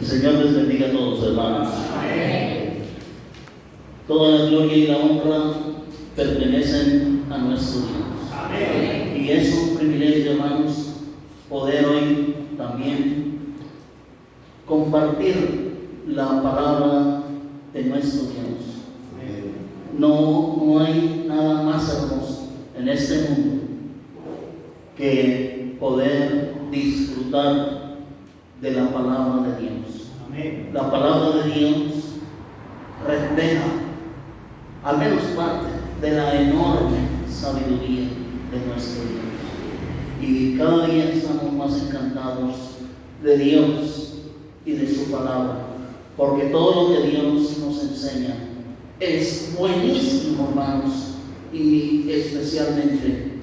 Señor les bendiga a todos, hermanos. Amén. Toda la gloria y la honra pertenecen a nuestro Dios. Amén. Y es un privilegio, hermanos, poder hoy también compartir la palabra de nuestro Dios. No hay nada más hermoso en este mundo que poder disfrutar de la palabra de Dios. Amén. La palabra de Dios refleja al menos parte de la enorme sabiduría de nuestro Dios. Y cada día estamos más encantados de Dios y de su palabra, porque todo lo que Dios nos enseña es buenísimo, hermanos, y especialmente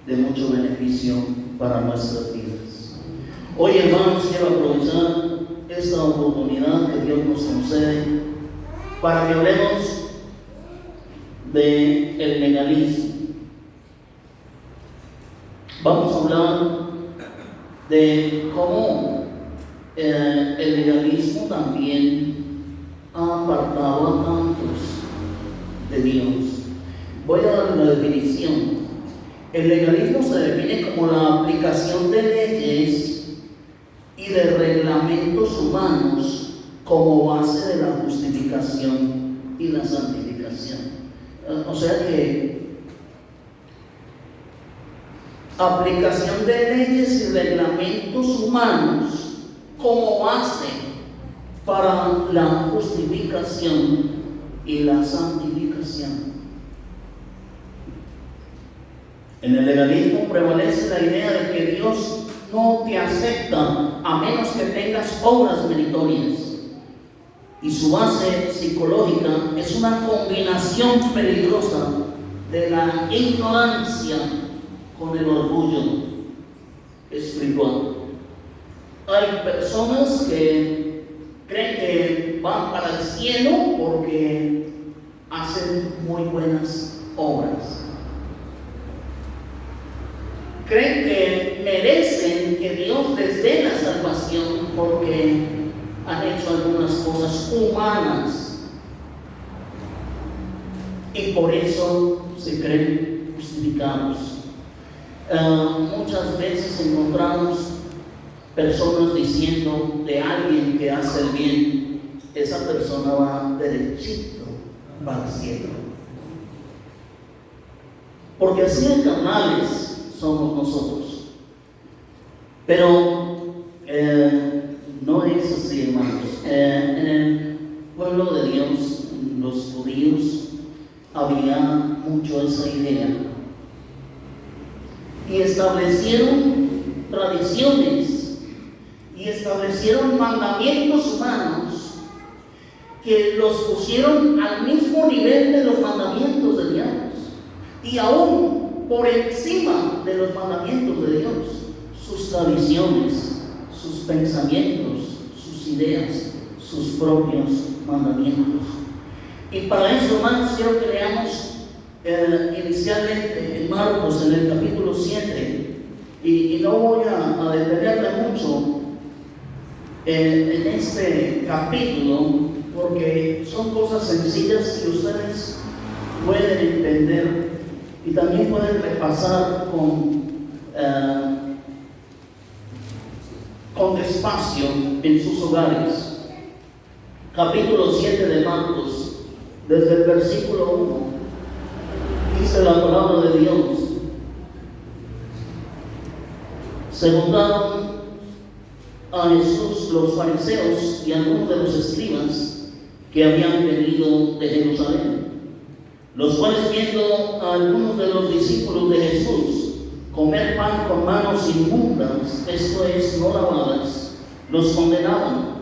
de mucho beneficio para nuestras vidas. Hoy, hermanos, quiero aprovechar esta oportunidad que Dios nos concede para que hablemos del legalismo. Vamos a hablar de cómo el legalismo también ha apartado a tantos de Dios. Voy a dar una definición. El legalismo se define como la aplicación de leyes y de reglamentos humanos como base de la justificación y la santificación. O sea que aplicación de leyes y reglamentos humanos como base para la justificación y la santificación. En el legalismo prevalece la idea de que Dios no te acepta a menos que tengas obras meritorias. Y su base psicológica es una combinación peligrosa de la ignorancia con el orgullo espiritual. Hay personas que creen que van para el cielo porque hacen muy buenas obras. Creen que merecen que Dios les dé la salvación porque han hecho algunas cosas humanas y por eso se creen justificados. Muchas veces encontramos personas diciendo de alguien que hace el bien, esa persona va derechito para el cielo. Porque así de carnales somos nosotros. Pero no es así, hermanos. En el pueblo de Dios, los judíos, había mucho esa idea. Y establecieron tradiciones y establecieron mandamientos humanos que los pusieron al mismo nivel de los mandamientos de Dios. Y aún por encima de los mandamientos de Dios, sus tradiciones, sus pensamientos, sus ideas, sus propios mandamientos. Y para eso, hermanos, quiero que leamos inicialmente en Marcos, en el capítulo 7, y no voy a detenerme mucho en este capítulo, porque son cosas sencillas que ustedes pueden entender y también pueden repasar con despacio en sus hogares. Capítulo 7 de Marcos, desde el versículo 1, dice la palabra de Dios: se juntaron a Jesús los fariseos y algunos de los escribas que habían venido de Jerusalén, los cuales, viendo a algunos de los discípulos de Jesús comer pan con manos inmundas, esto es, no lavadas, los condenaban,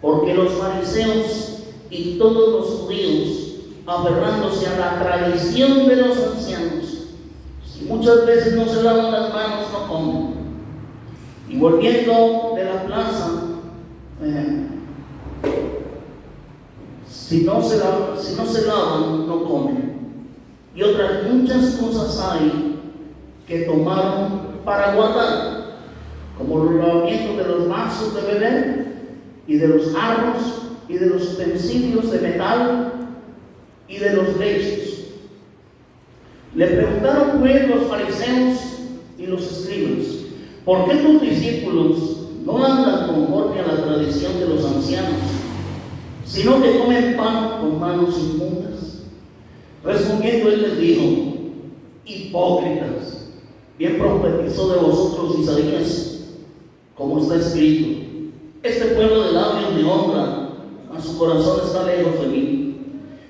porque los fariseos y todos los judíos, aferrándose a la tradición de los ancianos, si muchas veces no se lavan las manos, no comen. Y volviendo de la plaza, si no se lavan, no comen. Y otras muchas cosas hay que tomaron para guardar, como los lavamientos de los vasos de beber y de los jarros, y de los utensilios de metal, y de los lechos. Le preguntaron pues los fariseos y los escribas: ¿por qué tus discípulos no andan conforme a la tradición de los ancianos, sino que comen pan con manos inmundas? Respondiendo él les dijo: hipócritas, bien profetizó de vosotros Isaías, como está escrito: este pueblo de labios me honra, mas su corazón está lejos de mí.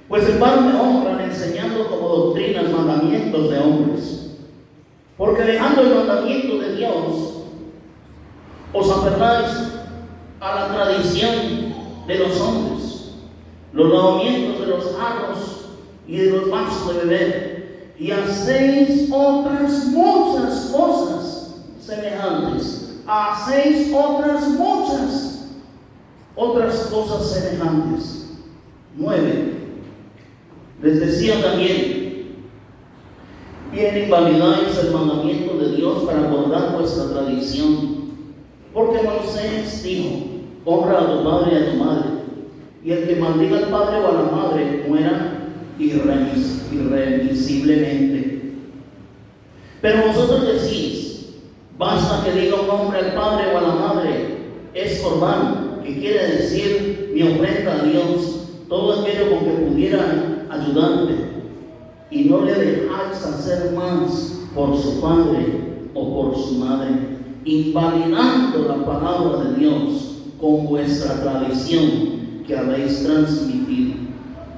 Pues en vano me honran, enseñando como doctrinas mandamientos de hombres. Porque dejando el mandamiento de Dios, os aferráis a la tradición de los hombres, los lavamientos de los jarros y de los vasos de beber, y hacéis otras muchas cosas semejantes. Hacéis otras cosas semejantes. 9. Les decía también: bien invalidáis el mandamiento de Dios para guardar vuestra tradición. Porque Moisés dijo: honra a tu padre y a tu madre, y el que maldiga al padre o a la madre muera irremisiblemente. Pero vosotros decís: basta que diga un hombre al padre o a la madre, es corbán, que quiere decir mi ofrenda a Dios, todo aquello con que pudiera ayudarte, y no le dejáis hacer más por su padre o por su madre, invalidando la palabra de Dios con vuestra tradición que habéis transmitido.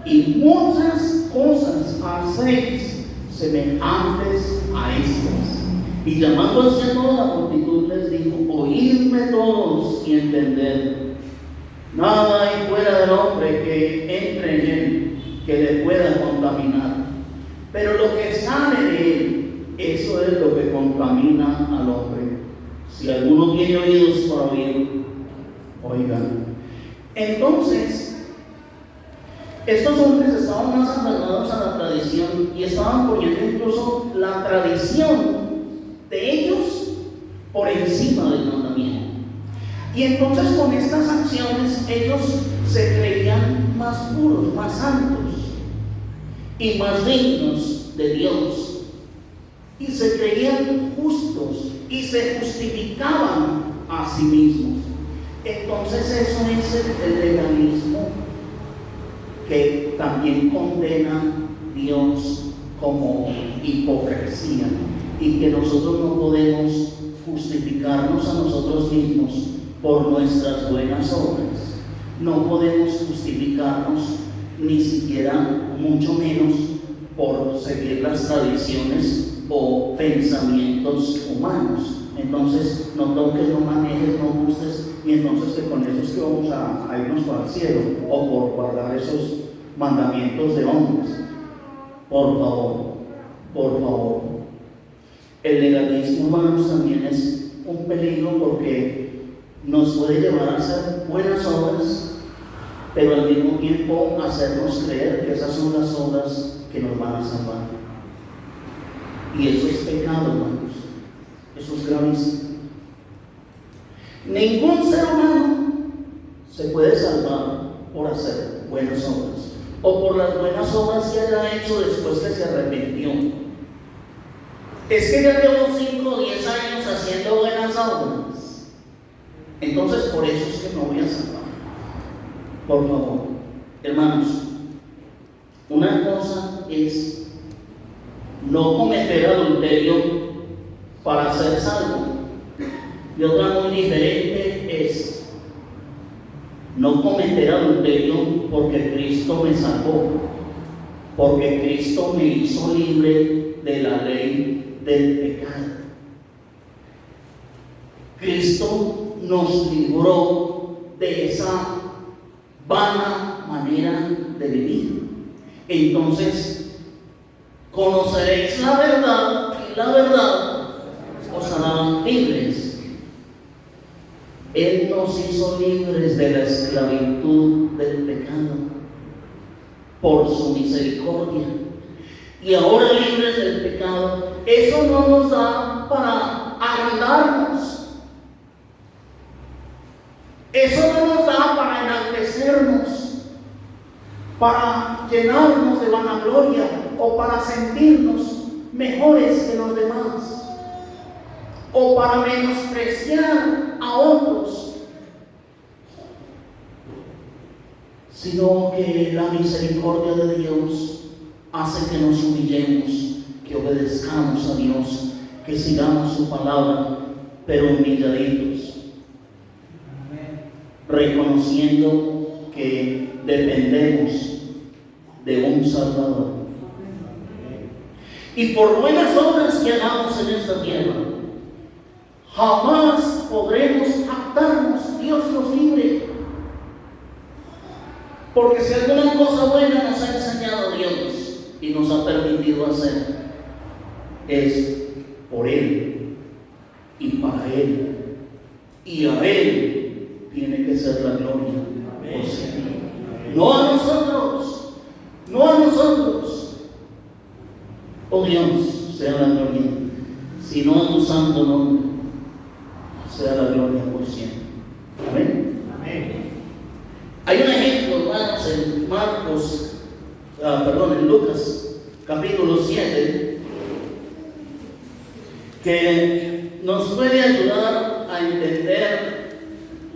Y muchas cosas hacéis semejantes a estas. Y llamando hacia toda la multitud les dijo: oídme todos y entended. Nada hay fuera del hombre que entre en él que le pueda contaminar, pero lo que sale de él, eso es lo que contamina al hombre. Si alguno tiene oídos para oír, oigan. Entonces, estos hombres estaban más aferrados a la tradición y estaban poniendo incluso la tradición de ellos por encima del mandamiento. Y entonces con estas acciones ellos se creían más puros, más santos y más dignos de Dios, y se creían justos y se justificaban a sí mismos. Entonces eso es el legalismo que también condena Dios como hipocresía, y que nosotros no podemos justificarnos a nosotros mismos por nuestras buenas obras. No podemos justificarnos, ni siquiera, mucho menos, por seguir las tradiciones o pensamientos humanos. Entonces, no toques, no manejes, no gustes, y entonces que con eso es que vamos a irnos para el cielo, o por guardar esos mandamientos de hombres. Por favor. El legalismo, hermanos, también es un peligro, porque nos puede llevar a hacer buenas obras, pero al mismo tiempo hacernos creer que esas son las obras que nos van a salvar. Y eso es pecado, hermanos. Eso es gravísimo. Ningún ser humano se puede salvar por hacer buenas obras, o por las buenas obras que haya hecho después que se arrepintió. Es que ya llevo 5 o 10 años haciendo buenas obras, entonces por eso es que me voy a salvar. Por favor, hermanos, una cosa es no cometer adulterio para ser salvo, y otra muy diferente es no cometer adulterio porque Cristo me salvó, porque Cristo me hizo libre de la ley del pecado. Cristo nos libró de esa vana manera de vivir. Entonces, conoceréis la verdad, y la verdad os hará libres. Él nos hizo libres de la esclavitud del pecado por su misericordia. Y ahora libres del pecado, eso no nos da para agrandarnos. Eso no nos da para enaltecernos, para llenarnos de vanagloria o para sentirnos mejores que los demás o para menospreciar a otros, sino que la misericordia de Dios hace que nos humillemos, que obedezcamos a Dios, que sigamos su palabra, pero humilladitos, reconociendo que dependemos de un Salvador. Y por buenas obras que hagamos en esta tierra, jamás podremos jactarnos, Dios nos libre. Porque si alguna cosa buena nos ha enseñado Dios y nos ha permitido hacer, es por Él y para Él. Y a Él tiene que ser la gloria. Amén. No a nosotros, no a nosotros. Oh Dios, sea la gloria, sino a tu santo nombre, sea la gloria por siempre. Amén. Amén. Hay un ejemplo, hermanos, en Lucas, capítulo 7, que nos puede ayudar a entender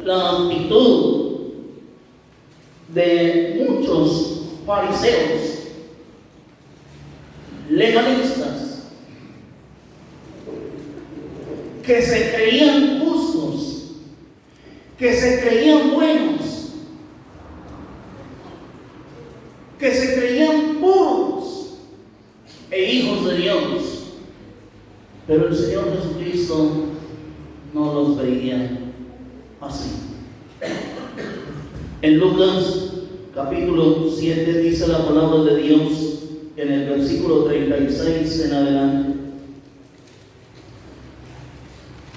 la actitud de muchos fariseos legalistas que se creían justos, que se creían buenos, que se creían puros e hijos de Dios, pero el Señor Jesucristo no los veía así. En Lucas capítulo 7 dice la palabra de Dios en el versículo 36 en adelante.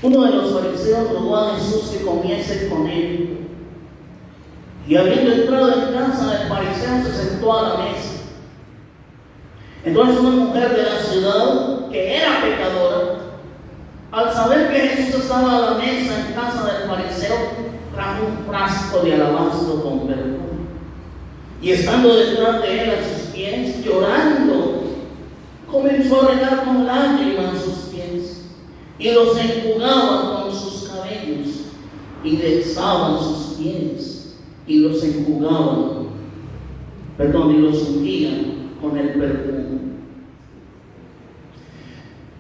Uno de los fariseos rogó a Jesús que comiese con él. Y habiendo entrado en casa del fariseo, se sentó a la mesa. Entonces una mujer de la ciudad, que era pecadora, al saber que Jesús estaba a la mesa en casa del fariseo, trajo un frasco de alabastro con perfume. Y estando detrás de él a sus pies, llorando, comenzó a regar con lágrimas sus pies, y los enjugaba con sus cabellos, y besaba sus pies, y los enjugaba, y los ungía con el perfume.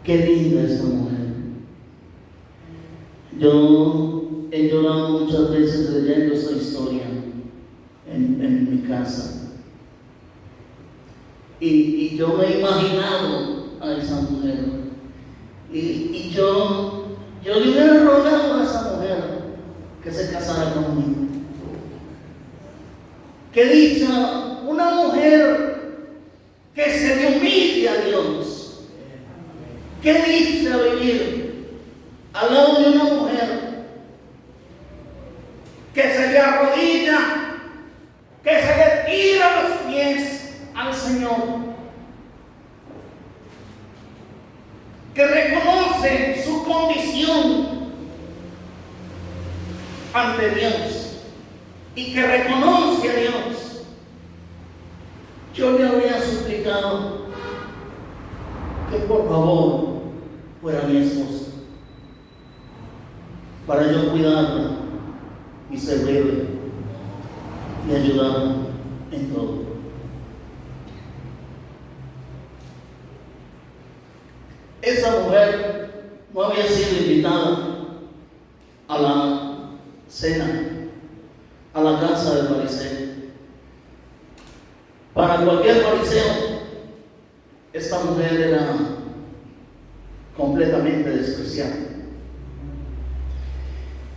Qué linda esta mujer. Yo he llorado muchas veces leyendo esta historia en mi casa. Y yo me he imaginado a esa mujer. Y yo le hubiera rogado a esa mujer que se casara conmigo. Que dicha una mujer que se le humille a Dios. Que dicha vivir al lado de una mujer que se le arrodilla, que se le tira los pies al Señor, que reconoce su condición ante Dios y que reconoce a Dios. Yo le habría suplicado que por favor fuera mi esposa, para yo cuidarla y servirle y ayudarla en todo. Esa mujer no había sido invitada a la cena, a la casa del fariseo. Para cualquier fariseo, esta mujer era completamente despreciada.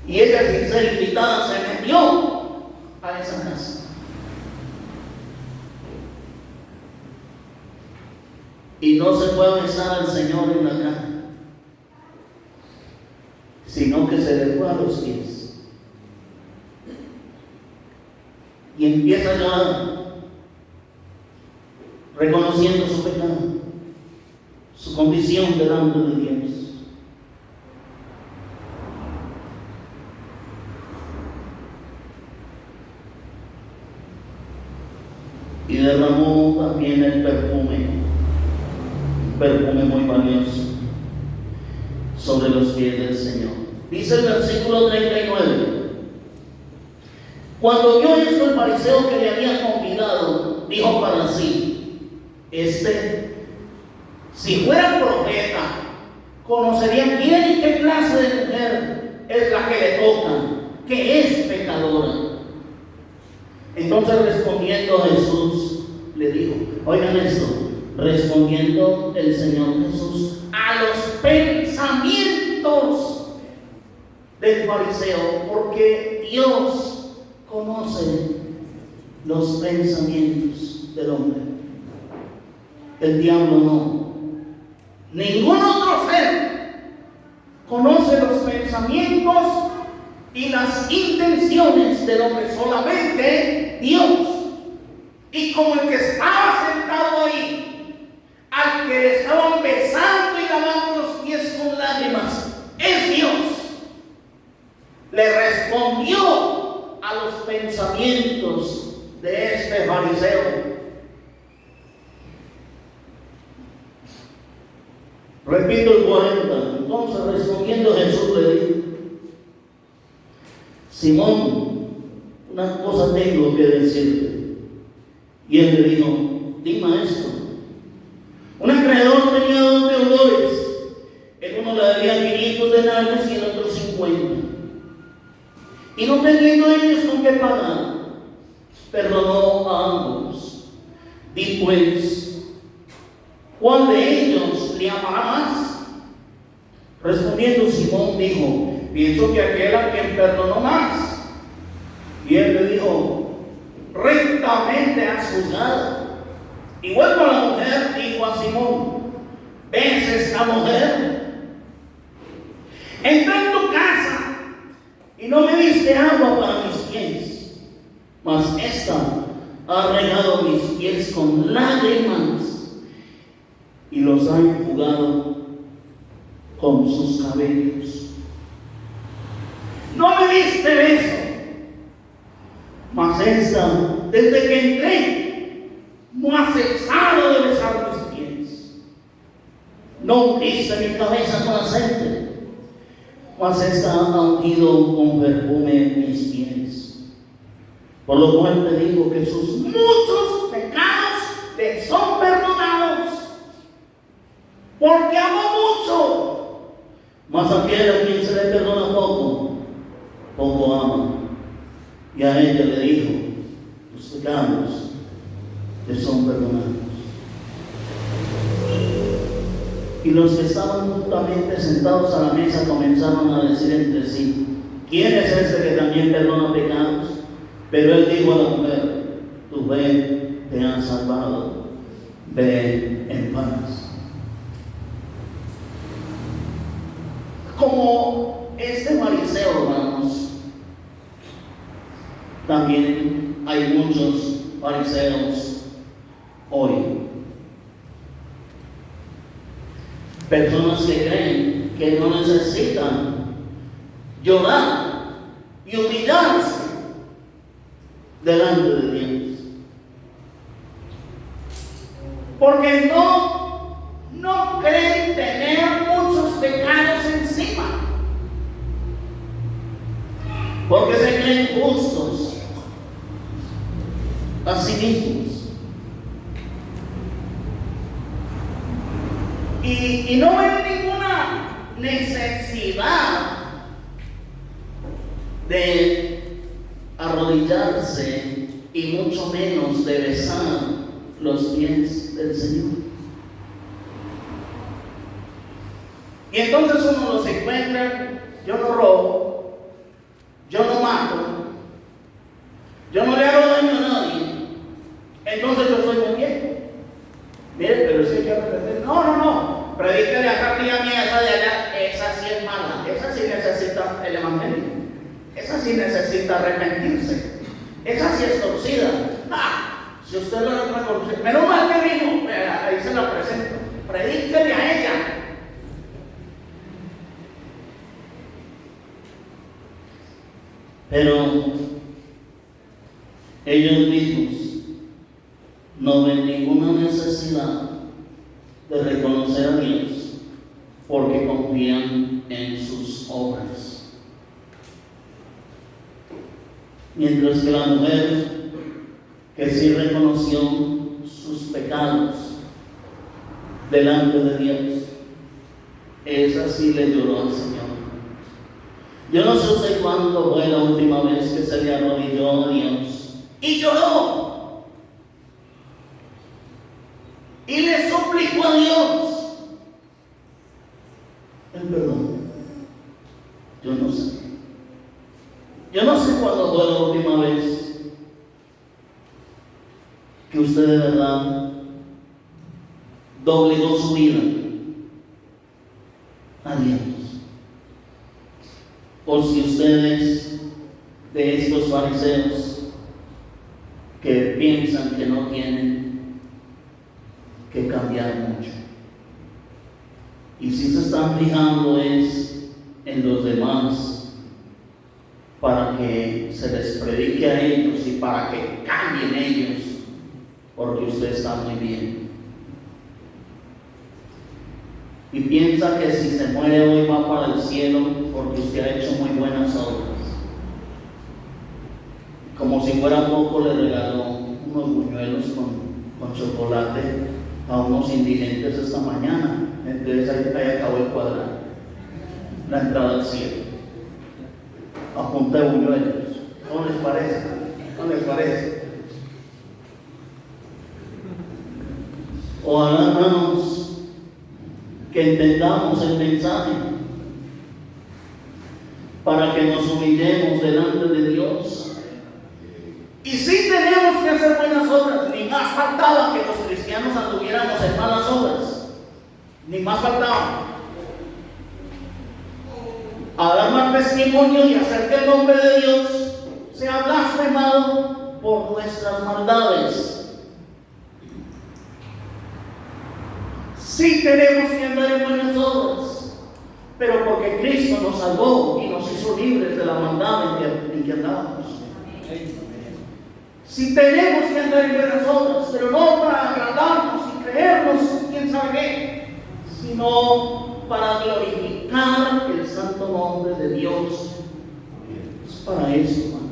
Y ella, sin ser invitada, se metió a esa casa. Y no se fue a besar al Señor en la cara, sino que se le fue a los pies. Y empieza a llorar, reconociendo su pecado, su condición delante de Dios. y derramó también el perfume, un perfume muy valioso, sobre los pies del Señor. Dice el versículo 39. Cuando oyó esto, el fariseo que le había convidado dijo para sí: si fuera profeta, conocería quién y qué clase de mujer es la que le toca, que es pecadora. Entonces, respondiendo Jesús, le dijo, oigan esto, respondiendo el Señor Jesús a los pensamientos del fariseo, porque Dios conoce los pensamientos del hombre. El diablo no. Ningún otro ser conoce los pensamientos y las intenciones del hombre, solamente Dios. Y como el que estaba sentado ahí, al que le estaban besando y lavando los pies con lágrimas, es Dios. Le respondió a los pensamientos de este fariseo. Repito el 40. Entonces, respondiendo Jesús, le dijo: Simón, una cosa tengo que decirte. Y él le dijo: di, maestro. Un acreedor tenía 2 deudores. El uno le debía 500 denarios y el otro 50. Y no teniendo ellos con qué pagar, perdonó a ambos. Di pues, ¿cuál de ellos le amará más? Respondiendo Simón dijo: pienso que aquel a quien perdonó más. Y él le dijo: rectamente has juzgado. Y vuelvo a la mujer, dijo a Simón: ¿ves esta mujer? Entré en tu casa y no me diste agua para mis pies, mas esta ha regado mis pies con lágrimas y los ha enjugado con sus cabellos. No me diste beso, mas esta, desde que entré, no ha cesado de besar mis pies. No ungiste mi cabeza con aceite, mas esta ha ungido con perfume mis pies. Por lo cual te digo que sus muchos pecados le son perdonados, porque amó mucho. Mas aquel a quien se le perdona poco, poco ama. Y a ella le dijo: los pecados te son perdonados. Y los que estaban juntamente sentados a la mesa comenzaron a decir entre sí: ¿quién es ese que también perdona pecados? Pero él dijo a la mujer: tu fe te ha salvado, ve en paz. Como este fariseo, hermanos, también hay muchos fariseos hoy. Personas que creen que no necesitan llorar y humillarse delante de Dios, porque no creen tener muchos pecados encima, porque se creen justos a sí mismos. Y no ven ninguna necesidad de arrodillarse y mucho menos de besar los pies del Señor. Y entonces uno los encuentra: yo no robo, yo no mato, yo no le hago daño a nadie, entonces yo soy muy bien. Mire, pero sí hay que aprender. No, predíquele acá, tía mía, esa de allá, esa sí es mala, esa sí necesita el evangelio, esa sí necesita arrepentirse, esa sí es torcida. Si usted lo reconoce, menos mal que vino, ahí se la presento, predíquele a ella. Pero ellos mismos no ven ninguna necesidad de reconocer a Dios porque confían en sus obras. Mientras que la mujer que sí reconoció sus pecados delante de Dios, esa sí le lloró al Señor. Yo no sé cuándo fue la última vez que se le arrodilló a Dios y lloró y le suplicó a Dios el perdón. Yo no sé. Yo no sé cuándo fue la última vez que usted de verdad doblegó su vida a Dios. O si ustedes de estos fariseos que piensan que no tienen que cambiar mucho. Y si se están fijando es en los demás para que se les predique a ellos y para que cambien ellos, porque usted está muy bien. Y piensa que si se muere hoy va para el cielo porque usted ha hecho muy buenas obras. Como si fuera poco, le regaló unos buñuelos con chocolate a unos indigentes esta mañana. Entonces ahí acabó el cuadrado, la entrada al cielo, a punta de buñuelos. ¿No les parece? ¿No les parece? Ojalá, hermanos, que entendamos el mensaje para que nos humillemos delante de Dios. Y sí tenemos que hacer buenas obras, ni más faltaba que los cristianos anduviéramos en malas obras, ni más faltaba. A dar más testimonio y hacer que el nombre de Dios sea blasfemado por nuestras maldades. Sí tenemos que andar en buenas obras, pero porque Cristo nos salvó y nos hizo libres de la maldad en que andábamos. Sí tenemos que andar en buenas obras, pero no para agradarnos y creernos quién sabe qué, sino para glorificar el santo nombre de Dios. Es para eso, hermanos.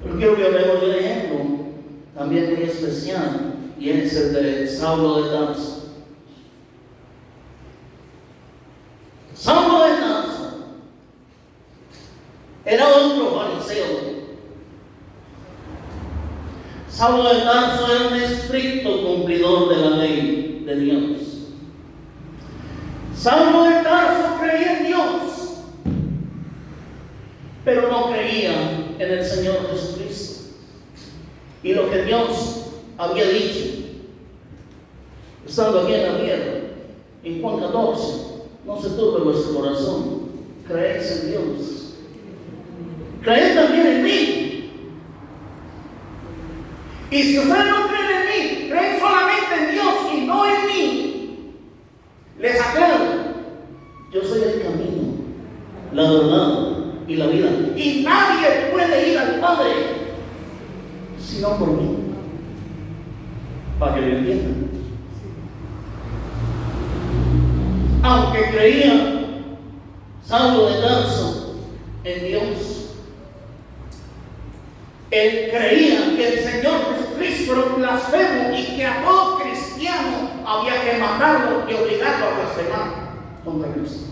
Pero quiero que veamos un ejemplo también muy especial, y es el de Saulo de Tarso. Saulo de Tarso era otro fariseo. Saulo de Tarso era un estricto cumplidor de la ley de Dios. Saulo de Tarso creía en Dios, pero no creía en el Señor Jesucristo y lo que Dios había dicho, estando aquí en la tierra, en Juan 14, no se turbe vuestro corazón, creéis en Dios, creed también en mí. Y si ustedes no creen en mí, creen solamente en Dios y no en mí, les aclaro, yo soy el camino, la verdad y la vida, y nadie puede ir al Padre sino por mí. Para que lo entiendan. Aunque creía Saulo de Tarso en Dios, él creía que el Señor Jesucristo era un blasfemo y que a todo cristiano había que matarlo y obligarlo a blasfemar contra Cristo.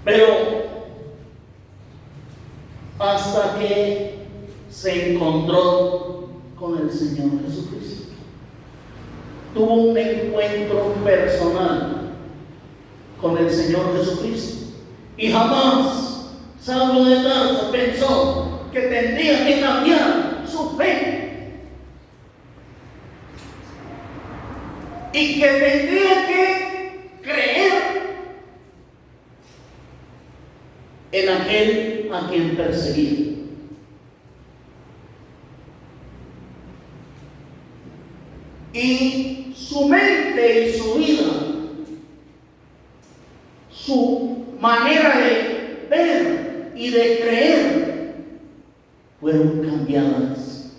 Pero hasta que se encontró con el Señor Jesucristo, tuvo un encuentro personal con el Señor Jesucristo, y jamás Saulo de Tarso pensó que tendría que cambiar su fe y que tendría que creer en aquel a quien perseguía. Y su mente y su vida, su manera de ver y de creer fueron cambiadas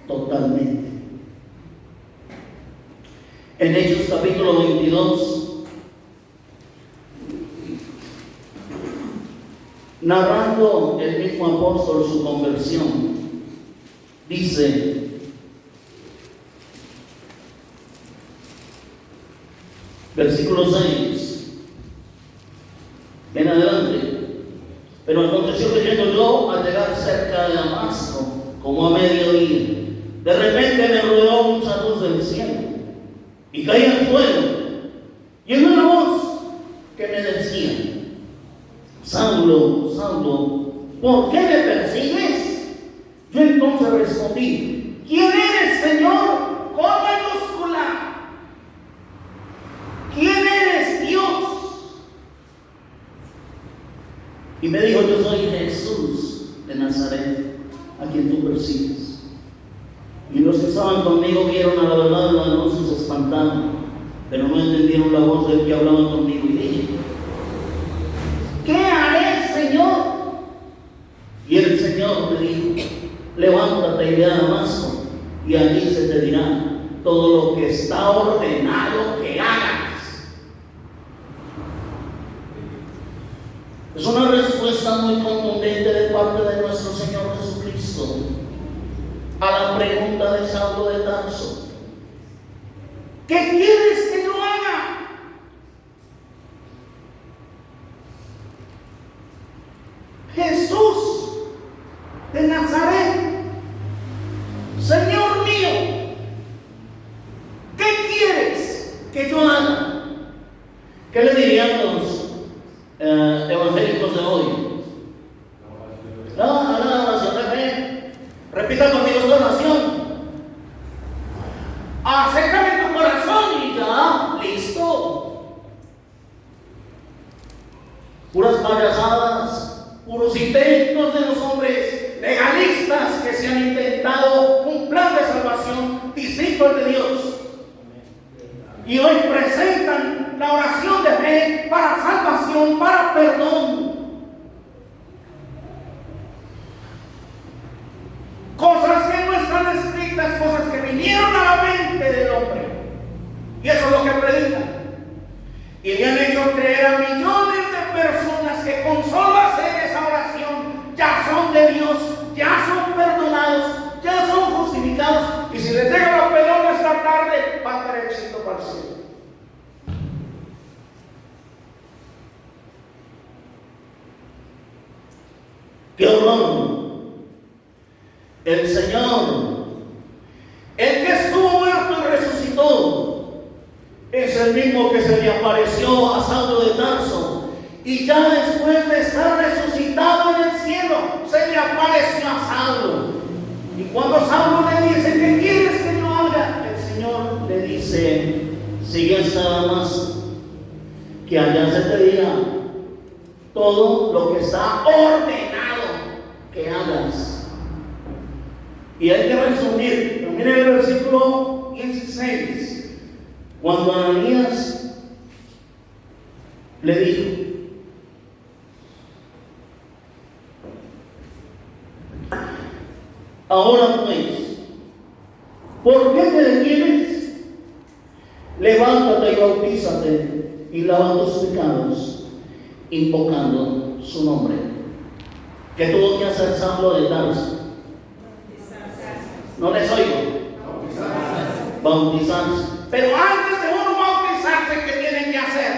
totalmente. En Hechos capítulo 22, narrando el mismo apóstol su conversión, dice: versículo 6 en adelante: pero aconteció que yendo yo al llegar cerca de Damasco, como a mediodía, de repente me rodeó mucha luz del cielo, y caí al suelo, y en una voz que me decía: Saulo, Saulo, ¿por qué me persigues? Yo entonces respondí: ¿quién eres, Señor? Con mayúscula. ¿Quién eres, Dios? Y me dijo: yo soy Jesús de Nazaret, a quien tú persigues. Y los que estaban conmigo vieron a la verdad la luz y se espantaron, pero no entendieron la voz del que hablaba conmigo. Y dije: ¿qué haré, Señor? Y el Señor me dijo: levántate y ve a Damasco, y allí se te dirá todo lo que está ordenado que hagas. Es una respuesta muy contundente de parte de nuestro Señor Jesucristo a la pregunta de Saulo de Tarso: ¿qué quieres que yo haga? Jesús de Nazaret, Señor mío, ¿qué quieres que yo haga? ¿Qué le dirían los evangélicos de hoy? La oración de fe. Repita conmigo esta oración: acéptame tu corazón y ya, listo. Puras payasadas, puros intentos de los hombres legalistas que se han intentado un plan de salvación distinto al de Dios. Y hoy presentan la oración de fe para salvación, para perdón. Cosas que no están escritas, cosas que vinieron a la mente del hombre. Y eso es lo que predican. Y le han hecho creer a millones de personas que con solo hacer esa oración ya son de Dios, ya son perdonados, ya son justificados. Y si les llega la pelota esta tarde, van a tener éxito para el cielo. ¡Qué horror! El Señor, el que estuvo muerto y resucitó, es el mismo que se le apareció a Saulo de Tarso, y ya después de estar resucitado en el cielo, se le apareció a Saulo. Y cuando Saulo le dice: ¿qué quieres que yo haga?, el Señor le dice: sigue hasta Damasco, que allá se te dirá todo lo que está ordenado que hagas. Y hay que resumir. Pero miren el versículo 16. Cuando Ananías le dijo: ahora pues, ¿por qué te detienes? Levántate y bautízate y lava tus pecados, invocando su nombre. ¿Qué tuvo que hacer Saulo de Tarso? No les oigo. Bautizarse. Pero antes de uno bautizarse, ¿qué tienen que hacer?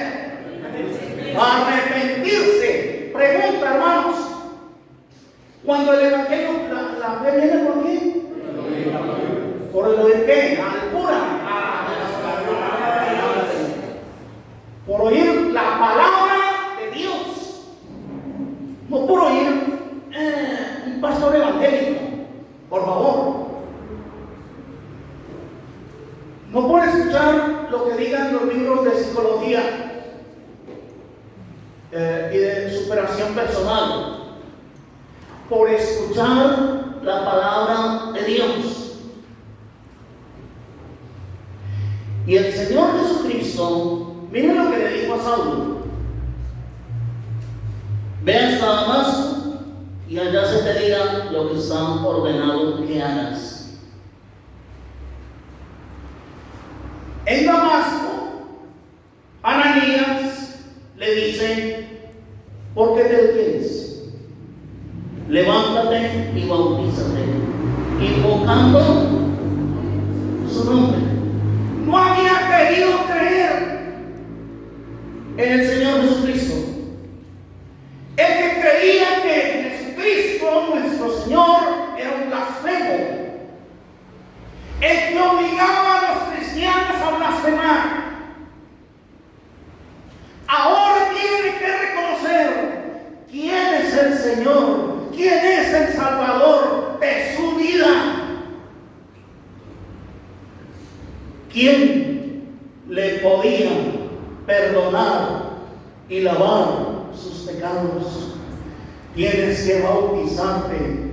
Arrepentirse. Pregunta, hermanos. Cuando el evangelio, la fe viene por qué? ¿Por el oír qué? Al cura. Por oír la palabra de Dios. No por oír un pastor evangélico. Por favor. No por escuchar lo que digan los libros de psicología y de superación personal. Por escuchar la palabra de Dios. Y el Señor Jesucristo, miren lo que le dijo a Saulo: ve hasta Damasco, lo que está ordenado que hagas. En Damasco, Ananías le dice: ¿por qué te detienes? Levántate y bautízate, invocando su nombre. No había querido creer En el Señor Jesucristo. el que creía que Jesucristo, nuestro Señor, era un blasfemo. El que obligaba a los cristianos a blasfemar. Ahora tiene que reconocer quién es el Señor, quién es el Salvador de su vida. ¿Quién le podía perdonar y lavar sus pecados? Tienes que bautizarte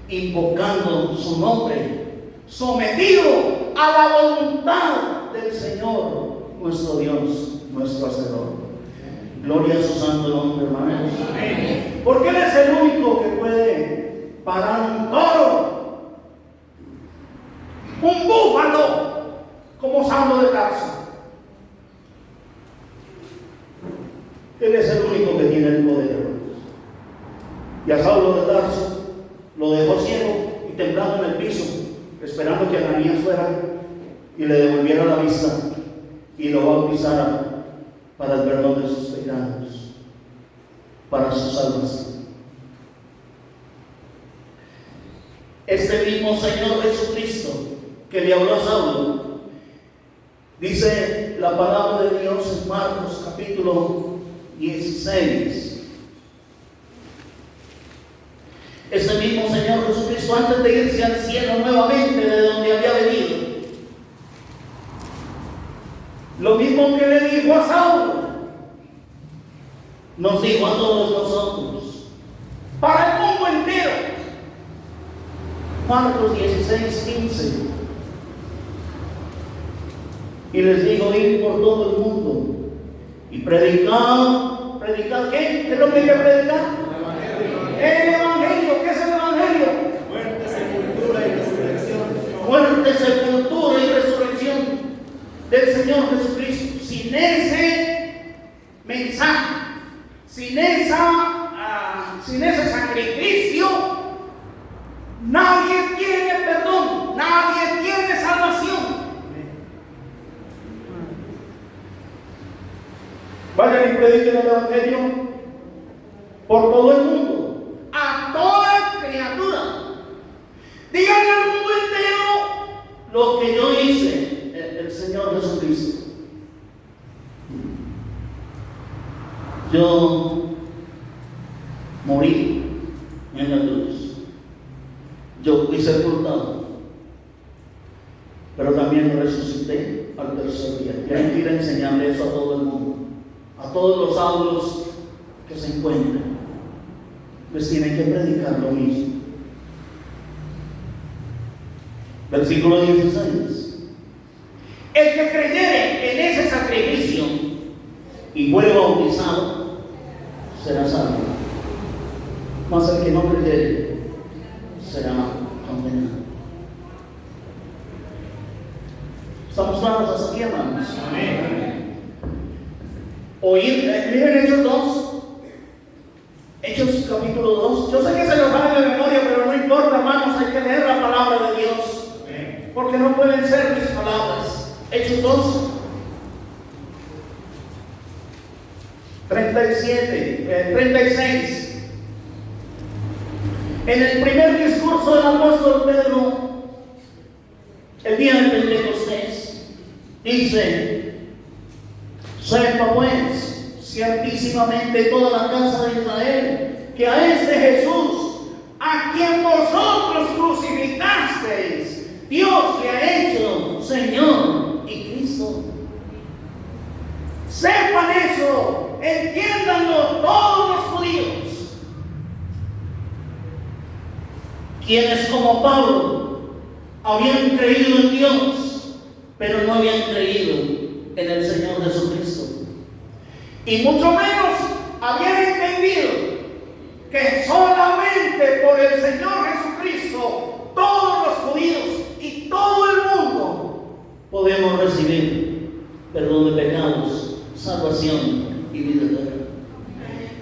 invocando su nombre, sometido a la voluntad del Señor, nuestro Dios, nuestro Hacedor. Gloria a su santo nombre, hermanos. Porque Él es el único que puede parar un toro, un búfalo, como Saulo de Tarso. Él es el único que tiene el poder, hermanos. Y a Saulo de Tarso lo dejó ciego y temblando en el piso, esperando que Ananías fuera y le devolviera la vista y lo bautizara para el perdón de sus pecados, para su salvación. Este mismo Señor Jesucristo que le habló a Saulo, dice la palabra de Dios en Marcos capítulo 16. Este mismo Señor Jesucristo, antes de irse al cielo nuevamente de donde había venido, Lo mismo que le dijo a Saulo, nos dijo a todos nosotros, para el mundo entero. Marcos 16:15, y les dijo: ir por todo el mundo y predicar. ¿Predicar qué? ¿Qué es lo que hay que predicar? El Evangelio. ¿Qué es el Evangelio? Muerte, sepultura y resurrección. Muerte, sepultura y resurrección del Señor Jesucristo. Sin ese mensaje, sin ese sacrificio, nadie tiene perdón, nadie tiene salvación. Vayan y prediquen el Evangelio por todo el mundo, a toda criatura. Díganle al mundo entero Lo que yo hice, el Señor Jesucristo. Yo morí en la cruz. Yo fui sepultado, pero también resucité al tercer día. Y hay que ir a enseñarle eso a todo el mundo, a todos los Saulos que se encuentran. Les tienen que predicar lo mismo. Versículo 16. el que creyere en ese sacrificio Y fue bautizado, será salvo. Mas el que no creyere será condenado. ¿Estamos claros hasta aquí, hermanos? Amén. miren Hechos 2, Hechos capítulo 2. Yo sé que se lo saben de memoria, pero no importa, hermanos, hay que leer la palabra de Dios, Amén. porque no pueden ser mis palabras. Hechos 2, 36. En el primer discurso del apóstol Pedro, el día de Pentecostés, dice: sepa pues ciertísimamente toda la casa de Israel que a este Jesús, a quien vosotros crucificasteis, Dios le ha hecho Señor y Cristo. Sepan eso, entiéndanlo todos los judíos. Quienes como Pablo habían creído en Dios, pero no habían creído en el Señor Jesucristo. Y mucho menos habían entendido que solamente por el Señor Jesucristo todos los judíos y todo el mundo podemos recibir perdón de pecados, salvación y vida eterna.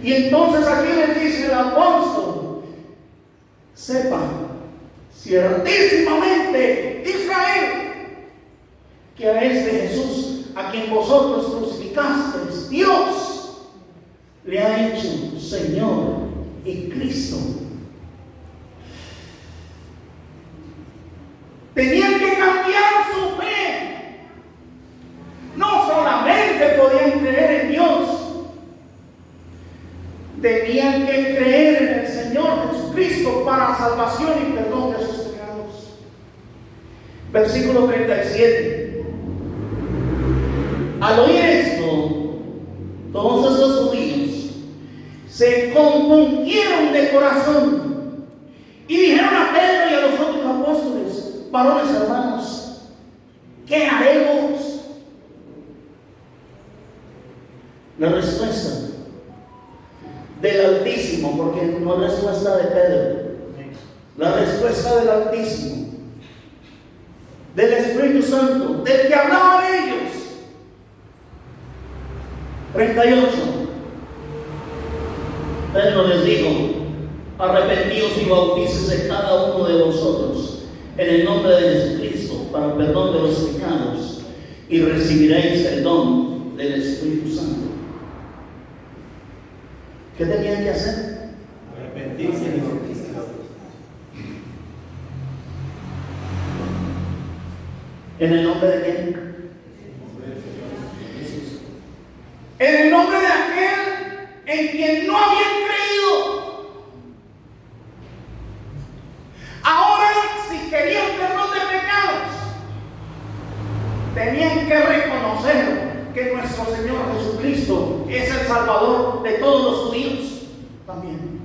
Y entonces aquí les dice el apóstol: sepan ciertísimamente, Israel, que a este Jesús, a quien vosotros crucificasteis, Dios le ha hecho Señor y Cristo. Tenían que cambiar su fe. No solamente podían creer en Dios, tenían que creer en el Señor Jesucristo para salvación y perdón de sus pecados. Versículo 37. Al oír esto, todos estos judíos Se compungieron de corazón y dijeron a Pedro y a los otros apóstoles: varones hermanos, ¿qué haremos? la respuesta del Altísimo, porque no es respuesta de Pedro, la respuesta del Altísimo, del Espíritu Santo, Del que hablaban ellos. 38. Pedro les dijo: arrepentíos y bautícese cada uno de vosotros en el nombre de Jesucristo para el perdón de los pecados, y recibiréis el don del Espíritu Santo. ¿Qué tenían que hacer? Arrepentirse y bautizarse. ¿En el nombre de quién? En el nombre de aquel en quien no habían creído. Ahora, si querían perdón de pecados, tenían que reconocer que nuestro Señor Jesucristo es el Salvador de todos los judíos también,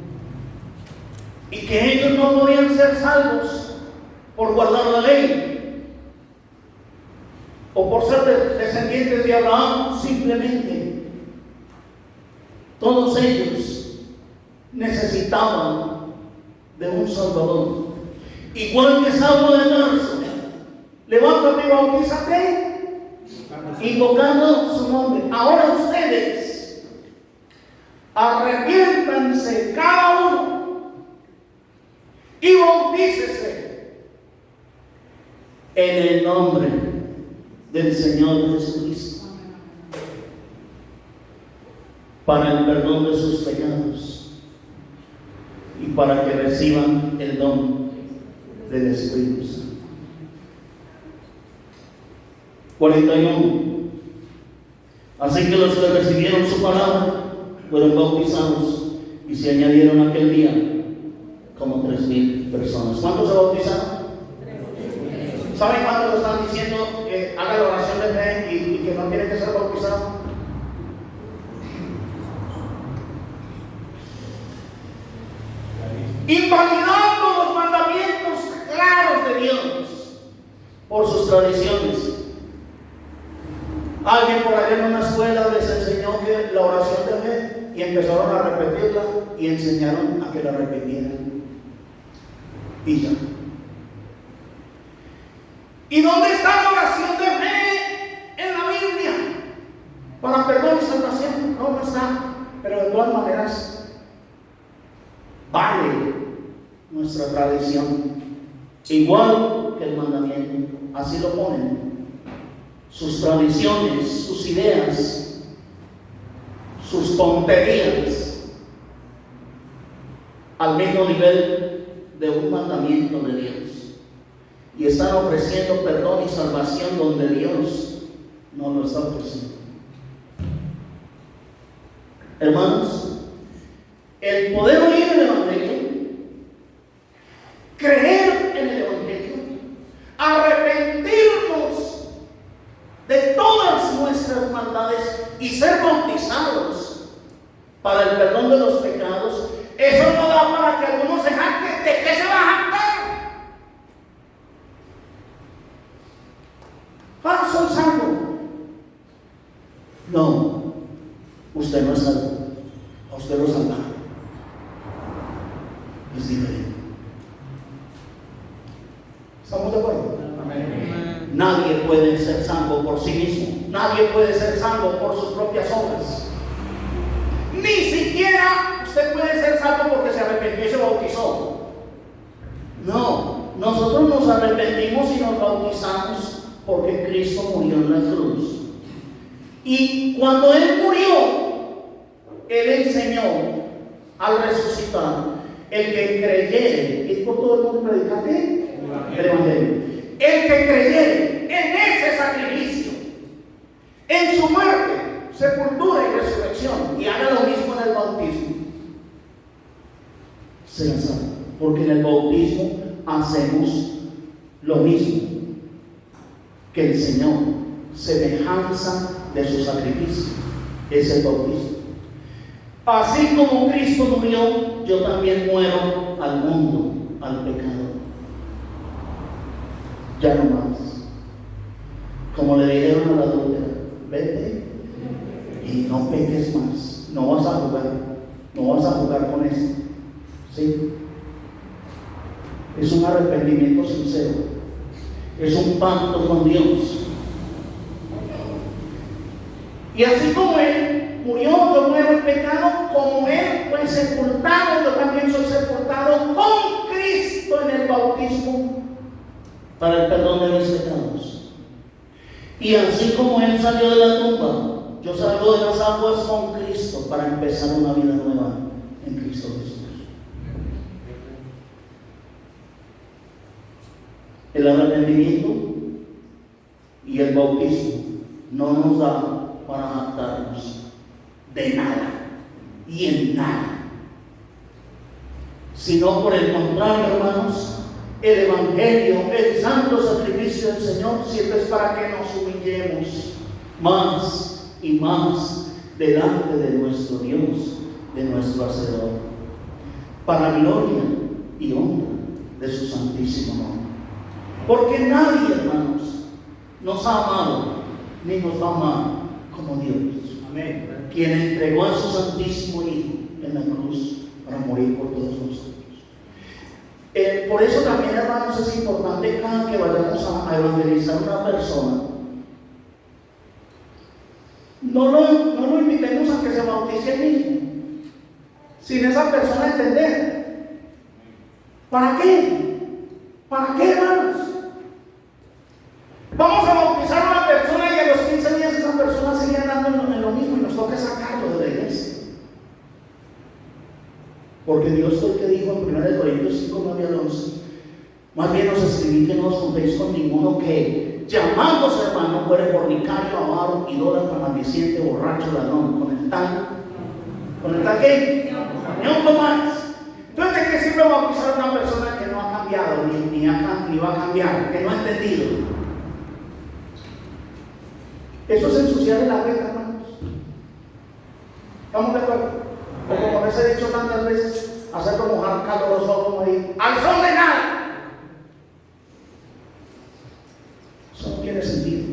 y que ellos no podían ser salvos por guardar la ley o por ser descendientes de Abraham. Simplemente todos ellos necesitaban de un Salvador, igual que Saulo de Tarso: levántate y bautízate, invocando su nombre. Ahora ustedes arrepiéntanse cada uno y bautícese En el nombre del Señor Jesucristo, para el perdón de sus pecados y para que reciban el don del Espíritu Santo. 41. Así que los que recibieron su palabra fueron bautizados, y se añadieron aquel día como 3,000 personas. ¿Cuántos se bautizaron? ¿Saben cuántos están diciendo que haga la oración de fe y que no tiene que ser bautizado? Invalidando los mandamientos claros de Dios Por sus tradiciones. Alguien por allá en una escuela les enseñó que la oración de fe, y empezaron a repetirla y enseñaron a que la repitieran. Y ya. ¿Y dónde está la oración de fe en la Biblia para perdón y salvación? No está. Pero de todas maneras vale nuestra tradición, igual que el mandamiento. Así lo ponen. Sus tradiciones, sus ideas, sus tonterías, al mismo nivel de un mandamiento de Dios, y están ofreciendo perdón y salvación donde Dios no lo está ofreciendo. Hermanos, el poder oír el Evangelio, creer en el Evangelio, arrepentirnos de todas nuestras maldades y ser bautizados para el perdón de los pecados, eso no da para que algunos se jacten. ¿De qué se va a jactar? Ah, soy salvo. No, usted no es salvo. A usted lo salvaron. nadie puede ser salvo por sí mismo. Nadie puede ser salvo por sus propias obras. Ni siquiera usted puede ser salvo porque se arrepintió y se bautizó. No, nosotros nos arrepentimos y nos bautizamos porque Cristo murió en la cruz. Y cuando Él murió, Él enseñó al resucitar: el que creyere, es por todo el mundo predicar ¿qué? El Evangelio. El que creyere en ese sacrificio, en su muerte, sepultura y resurrección, y haga lo mismo en el bautismo, será salvo. Porque en el bautismo hacemos lo mismo que el Señor, semejanza de su sacrificio, es el bautismo. Así como Cristo murió, yo también muero al mundo, al pecado. Ya no más. Como le dijeron a la adúltera: vete y no peques más. No vas a jugar con eso. ¿Sí? Es un arrepentimiento sincero. Es un pacto con Dios. Y así como Él murió, yo muero el pecado. Como Él fue sepultado, yo también soy sepultado con Cristo en el bautismo para el perdón de mis pecados. Y así como Él salió de la tumba, yo salgo de las aguas con Cristo para empezar una vida nueva en Cristo Jesús. El arrepentimiento y el bautismo no nos da para jactarnos de nada y en nada, sino por el contrario, hermanos, el Evangelio, el santo sacrificio del Señor, siempre es para que nos humillemos más y más delante de nuestro Dios, de nuestro Hacedor, para gloria y honra de su santísimo nombre. Porque nadie, hermanos, nos ha amado ni nos va a amar como Dios. Amén. Quien entregó a su santísimo Hijo en la cruz para morir por todos nosotros. Por eso también, hermanos, es importante cada que vayamos a evangelizar a una persona, no lo invitemos a que se bautice él mismo, sin esa persona entender. ¿Para qué? ¿Para qué, hermanos? Vamos a bautizar a una persona y a los 15 días esa persona sigue andando en lo mismo y nos toca sacarlo de la iglesia. Porque Dios fue el que dijo en 1 Corintios 5, 9 al 11: más bien os escribí que no os juntéis con ninguno que, llamándose hermano, fuere fornicario, avaro, idólatra, maldiciente, borracho, ladrón, con el tal ¿qué? No más. Entonces, ¿de qué sirve bautizar a una persona que no ha cambiado, ni va a cambiar, que no ha entendido? Eso es ensuciar el agua, hermanos. ¿Estamos de acuerdo? O como les he dicho tantas veces, hacerlo mojar caloroso como ahí, al sol de nada. Eso no tiene sentido.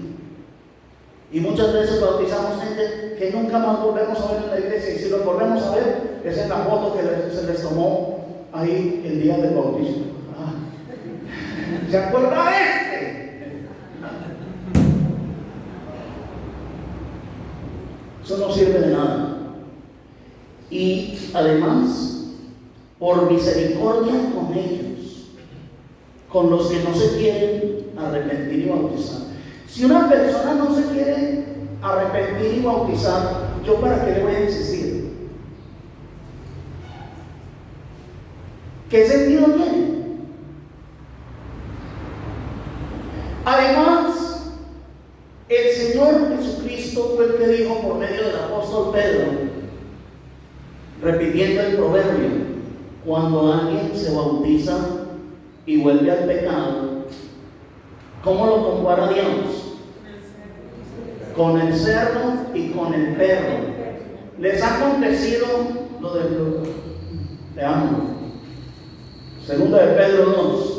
Y muchas veces bautizamos gente que nunca más volvemos a ver en la iglesia, y si lo volvemos a ver, es en la foto que se les tomó ahí el día del bautismo. ¿Se acuerda de este? Eso no sirve de nada. Y además, por misericordia con ellos, con los que no se quieren arrepentir y bautizar. Si una persona no se quiere arrepentir y bautizar, ¿yo para qué le voy a insistir? ¿Qué sentido tiene? Además, el Señor Jesucristo fue el que dijo por medio del apóstol Pedro, repitiendo el proverbio: cuando alguien se bautiza y vuelve al pecado, ¿cómo lo compara Dios? Con el cerdo y con el perro. Les ha acontecido lo de ambos. Segunda de Pedro 2.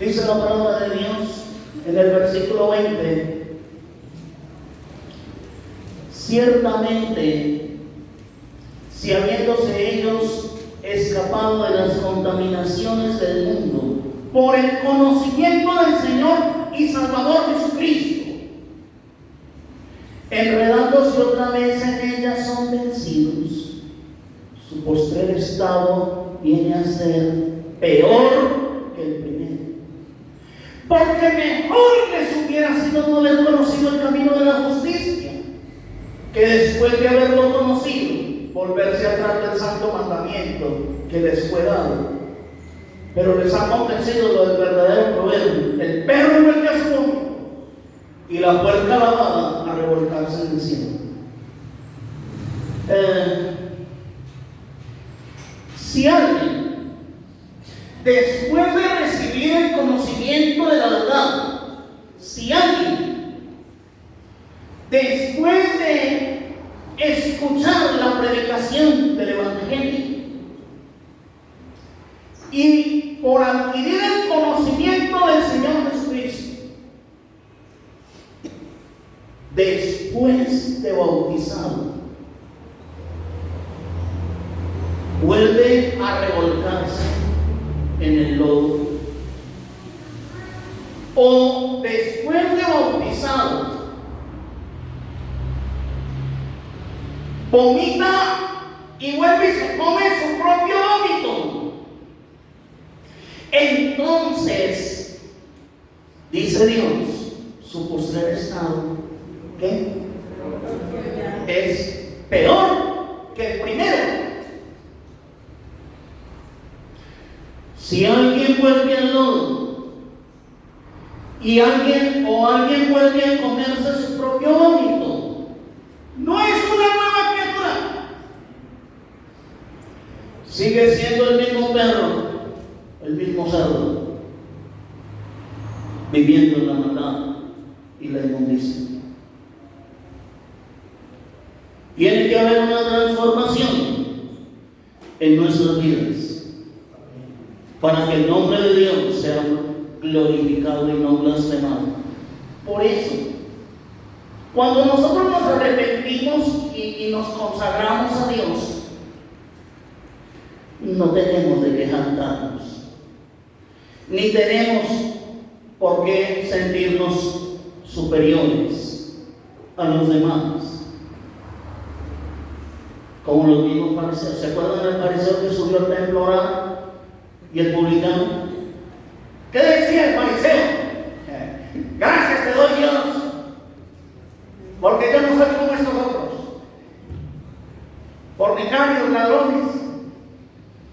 Dice la palabra de Dios en el versículo 20: ciertamente si habiéndose ellos escapado de las contaminaciones del mundo, por el conocimiento del Señor y Salvador Jesucristo, enredándose otra vez en ellas, son vencidos, su postrer estado viene a ser peor que el primero. porque mejor les hubiera sido no haber conocido el camino de la justicia, que después de haberlo conocido, volverse atrás del santo mandamiento que les fue dado. Pero les ha acontecido lo del verdadero proverbio: el perro vuelve a su vómito y la puerca lavada a revolcarse en el cielo. Si alguien, después de recibir el conocimiento de la verdad, si alguien, después de escuchar la predicación del Evangelio y por adquirir el conocimiento del Señor Jesucristo, después de bautizado, vuelve a revolcarse en el lodo, o después de bautizado vomita y vuelve y se come su propio vómito, entonces dice Dios, su postrer estado, ¿qué? Es peor que el primero. Si alguien vuelve al lodo y alguien vuelve a comerse su propio vómito, no es una nueva criatura, sigue siendo el mismo perro, el mismo cerdo, viviendo en la maldad y la inmundicia. Tiene que haber una transformación en nuestras vidas para que el nombre de Dios sea glorificado y no blasfemado. Por eso, cuando nosotros nos arrepentimos y nos consagramos a Dios, no tenemos de qué jactarnos, ni tenemos por qué sentirnos superiores a los demás. Como los mismos fariseos. ¿Se acuerdan del fariseo que subió al templo a orar? ¿Y el publicano? ¿Qué decía el fariseo? Gracias te doy, Dios, porque yo no soy como estos otros, fornicarios, ladrones.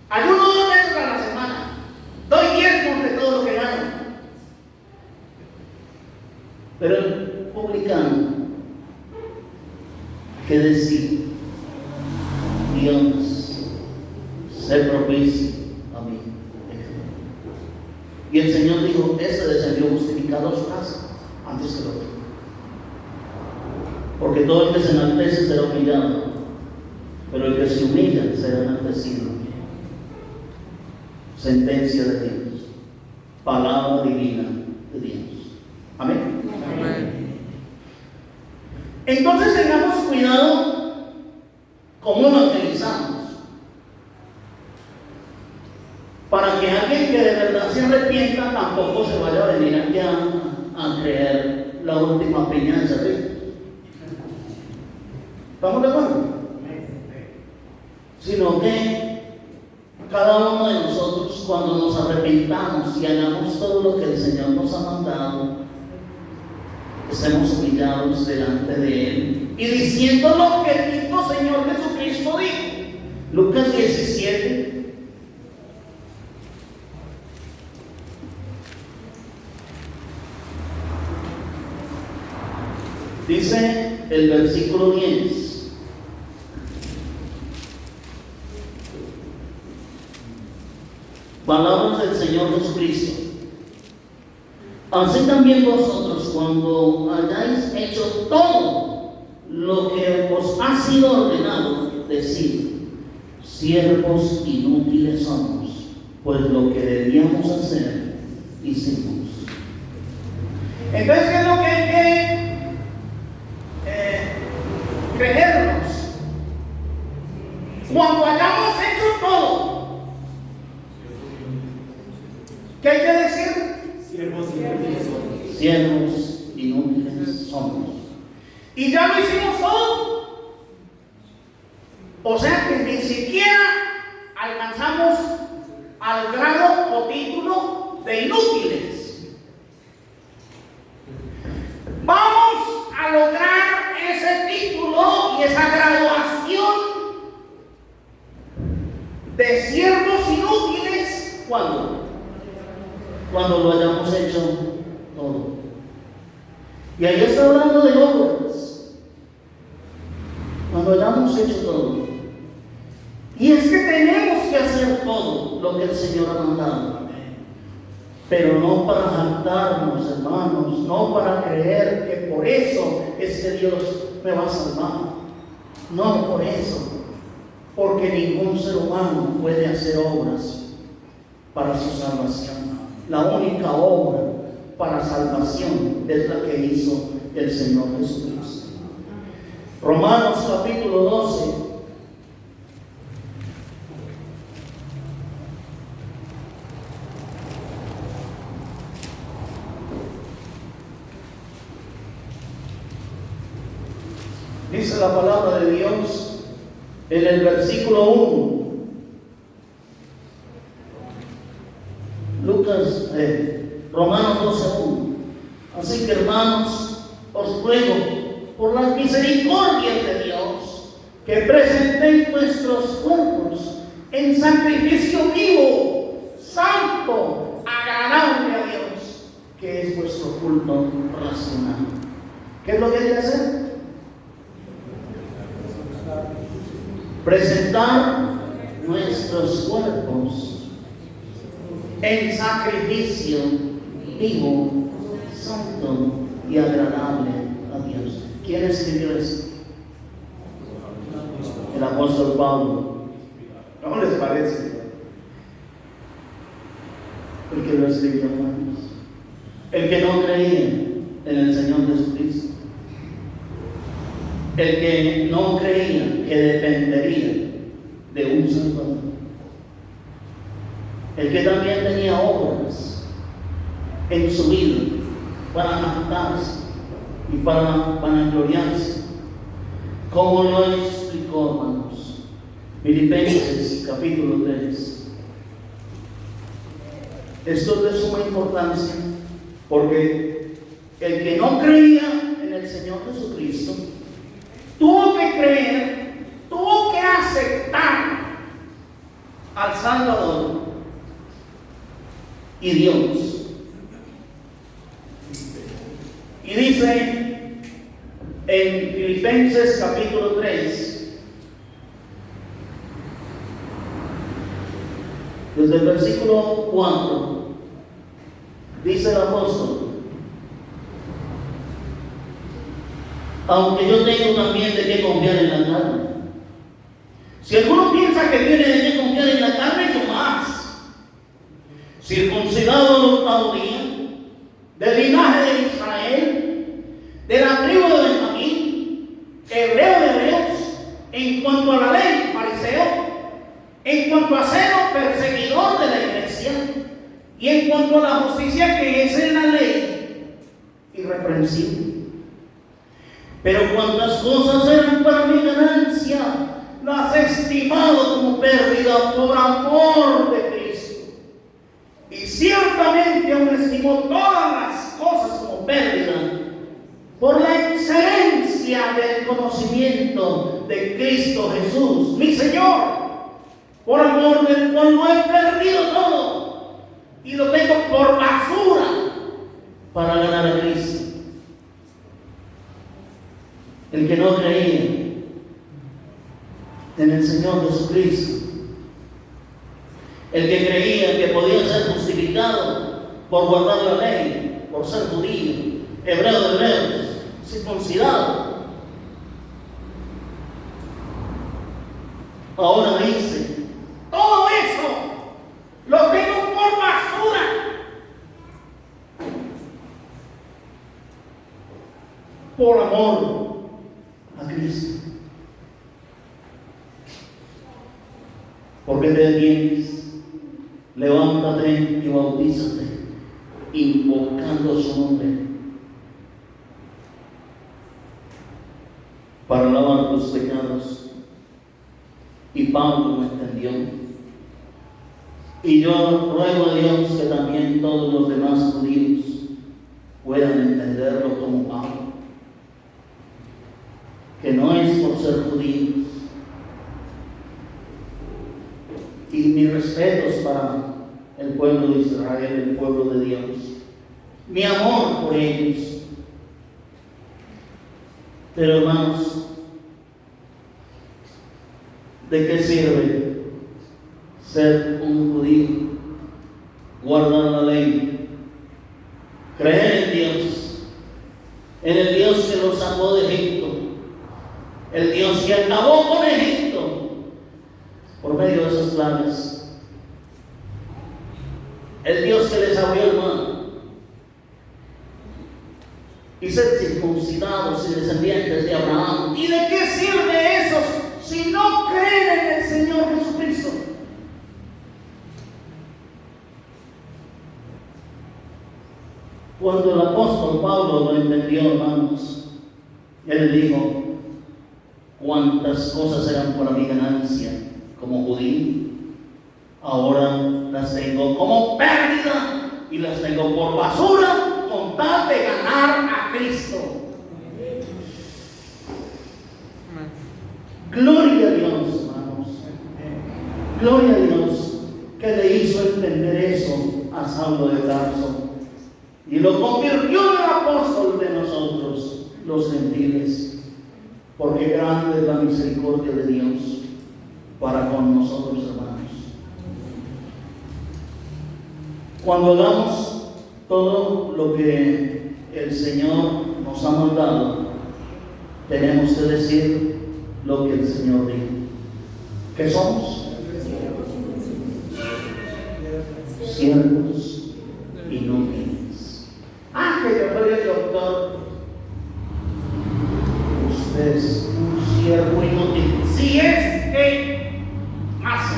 Ayuno 2 veces a la semana, doy 10% de todo lo que gano. Pero el publicano, ¿qué decía? Dios, sé propicio a mí. Y el Señor dijo: ese descendió justificado a su casa antes que el otro. Porque todo el que se enaltece será humillado, pero el que se humilla será enaltecido. Sentencia de Dios, palabra divina de Dios. Amén. Amén. Entonces tengamos cuidado cómo evangelizamos, para que alguien que de verdad se arrepienta tampoco se vaya a venir aquí a creer la última piña de cerrito. ¿Estamos de acuerdo? Sino que cada uno de nosotros, cuando nos arrepentamos y hagamos todo lo que el Señor nos ha mandado, estemos humillados delante de Él y diciendo lo que el mismo Señor Jesucristo dijo. Lucas 17. Dice el versículo 10: palabras del Señor Jesucristo. Así también vosotros, cuando hayáis hecho todo lo que os ha sido ordenado, decid: siervos inútiles somos, pues lo que debíamos hacer, hicimos. Entonces, ¿qué es lo que hay que creernos? Cuando ¿Qué hay que decir? Siervos inútiles son. Siervos inútiles somos. Y ya lo hicimos todo. O sea que ni siquiera alcanzamos al grado o título de inútiles. Vamos a lograr ese título y esa graduación de siervos inútiles. ¿Cuándo? Cuando lo hayamos hecho todo. Y ahí está hablando de obras. Cuando hayamos hecho todo. Y es que tenemos que hacer todo lo que el Señor ha mandado. Pero no para jactarnos, hermanos, no para creer que por eso es que Dios me va a salvar. No por eso. Porque ningún ser humano puede hacer obras para su salvación. La única obra para salvación es la que hizo el Señor Jesucristo. Romanos capítulo 12. Dice la palabra de Dios en el versículo 1. Romanos 12:1. Así que, hermanos, os ruego por las misericordias de Dios que presentéis vuestros cuerpos en sacrificio vivo, santo, agradable a Dios, que es vuestro culto racional. ¿Qué es lo que hay que hacer? Presentar nuestros cuerpos en sacrificio vivo, santo y agradable a Dios. ¿Quién escribió eso? El apóstol Pablo. ¿Cómo les parece? El que lo escribió, hermanos. El que no creía en el Señor Jesucristo. El que no creía que dependería de un Salvador. El que también tenía obras en su vida para jactarse y para vanagloriarse. Como lo explicó, hermanos, Filipenses capítulo 3. Esto es de suma importancia porque el que no creía en el Señor Jesucristo tuvo que creer, tuvo que aceptar al Salvador y Dios. Y dice en Filipenses capítulo 3, desde el versículo 4, dice el apóstol: aunque yo tengo también de qué confiar en la carne. Si alguno piensa que tiene de qué confiar en la carne, yo más. Circuncidado al octavo día, del linaje de Israel, de la tribu de Benjamín, hebreo de hebreos, en cuanto a la ley, fariseo, en cuanto a celo, perseguidor de la iglesia, y en cuanto a la justicia que es en la ley, irreprensible. Pero cuantas cosas eran para mi ganancia, las he estimado como pérdida por amor de Cristo. Y ciertamente aún estimo todas las cosas como pérdida por la excelencia del conocimiento de Cristo Jesús, mi Señor, por amor del cual lo he perdido todo y lo tengo por basura para ganar a Cristo. El que no creía en el Señor Jesucristo, el que creía que podía ser justificado por guardar la ley, por ser judío, hebreo de hebreos, circuncidado, ahora dice: todo eso lo tengo por basura por amor a Cristo. ¿Por qué te detienes levántate y bautízate, invocando su nombre, para lavar tus pecados. Y Pablo lo entendió. Y yo ruego a Dios que también todos los demás judíos puedan entenderlo como Pablo, que no es por ser judíos. Y mis respetos para el pueblo de Israel, el pueblo de Dios, mi amor por ellos. Pero hermanos, ¿de qué sirve ser un judío, guardar la ley, creer en Dios, en el Dios que los sacó de Egipto, el Dios que acabó con Egipto por medio de esas plagas, el Dios que les abrió el mar, y ser circuncidados y descendientes de Abraham? ¿Y de qué sirve eso si no creen en el Señor Jesucristo? Cuando el apóstol Pablo lo entendió, hermanos, él dijo: cuántas cosas eran para mi ganancia como judío, ahora las tengo como pérdida y las tengo por basura con tal de ganar a Cristo. Gloria a Dios, hermanos. Gloria a Dios que le hizo entender eso a Saulo de Tarso y lo convirtió en el apóstol de nosotros, los gentiles, porque grande es la misericordia de Dios para con nosotros, hermanos. Cuando hagamos todo lo que el Señor nos ha mandado, tenemos que decir lo que el Señor dijo. ¿Qué somos? Siervos inútiles. Ah, que yo soy el doctor. Usted es un siervo inútil. Si es que hace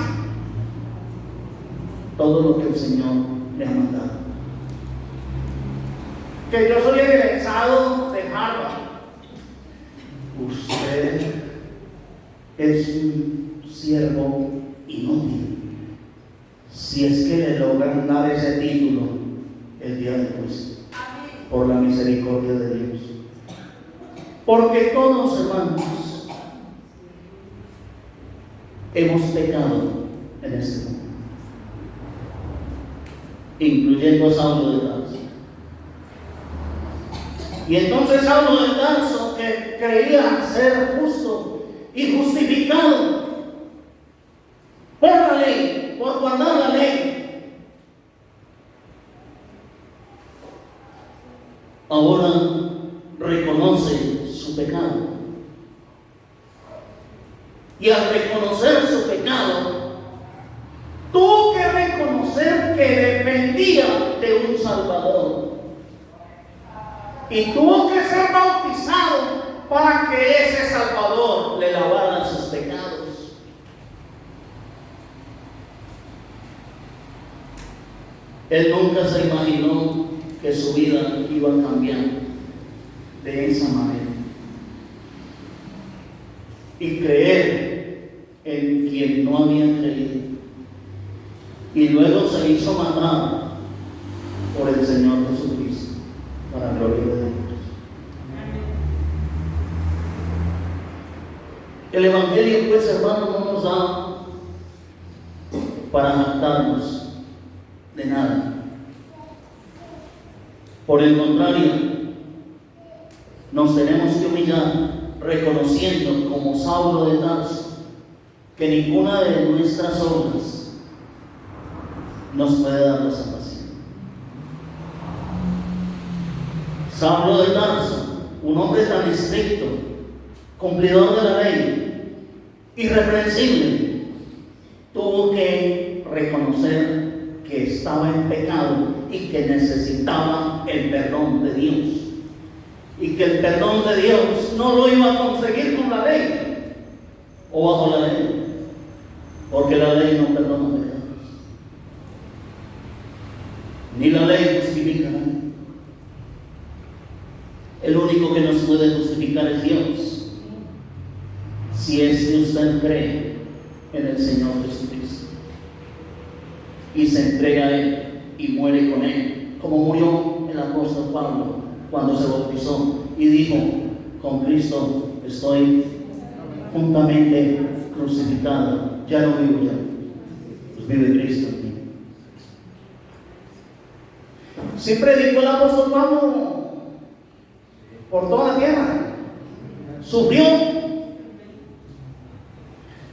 todo lo que el Señor le ha mandado. Que yo soy egresado de Harvard. Usted es un siervo inútil, si es que le logran dar ese título el día del juicio, por la misericordia de Dios. Porque todos, hermanos, hemos pecado en este mundo, incluyendo a Saulo de Tarso. Y entonces Saulo de Tarso, que creía ser justo y justificado por la ley, por guardar la ley, ahora reconoce su pecado. Y al reconocer su pecado, tuvo que reconocer que dependía de un Salvador. Y tuvo que ser bautizado para que ese Salvador le lavara sus pecados. Él nunca se imaginó que su vida iba a cambiar de esa manera. Y creer en quien no había creído. Y luego se hizo matar por el Señor Jesucristo, para la gloria de Dios. El Evangelio, pues, hermano, no nos da para jactarnos de nada. Por el contrario, nos tenemos que humillar, reconociendo como Saulo de Tarso que ninguna de nuestras obras nos puede dar la salvación. Saulo de Tarso, un hombre tan estricto, cumplidor de la ley, irreprensible, tuvo que reconocer que estaba en pecado y que necesitaba el perdón de Dios, y que el perdón de Dios no lo iba a conseguir con la ley o bajo la ley, porque la ley no perdona pecados. ni la ley justificará. El único que nos puede justificar es Dios, si es que usted cree en el Señor Jesucristo y se entrega a Él y muere con Él, como murió el apóstol Pablo cuando se bautizó y dijo: con Cristo estoy juntamente crucificado, ya no vivo yo, pues vive Cristo en mí. Sí predicó el apóstol Pablo por toda la tierra, sufrió.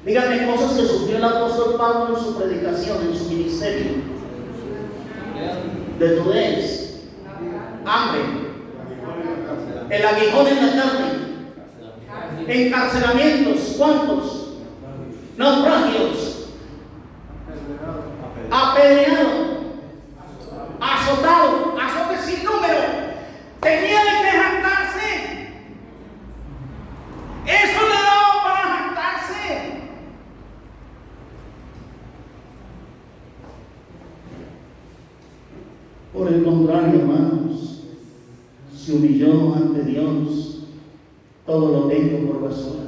Díganme cosas que sufrió el apóstol Pablo en su predicación, en su ministerio: desnudez, hambre, el aguijón en la carne, encarcelamientos, ¿cuántos? Naufragios, apedreado, azotado, azotes sin número, tenía de qué jactarse. Eso le daba para jactarse. Por el contrario, hermanos, se humilló ante Dios, todo lo tengo por basura,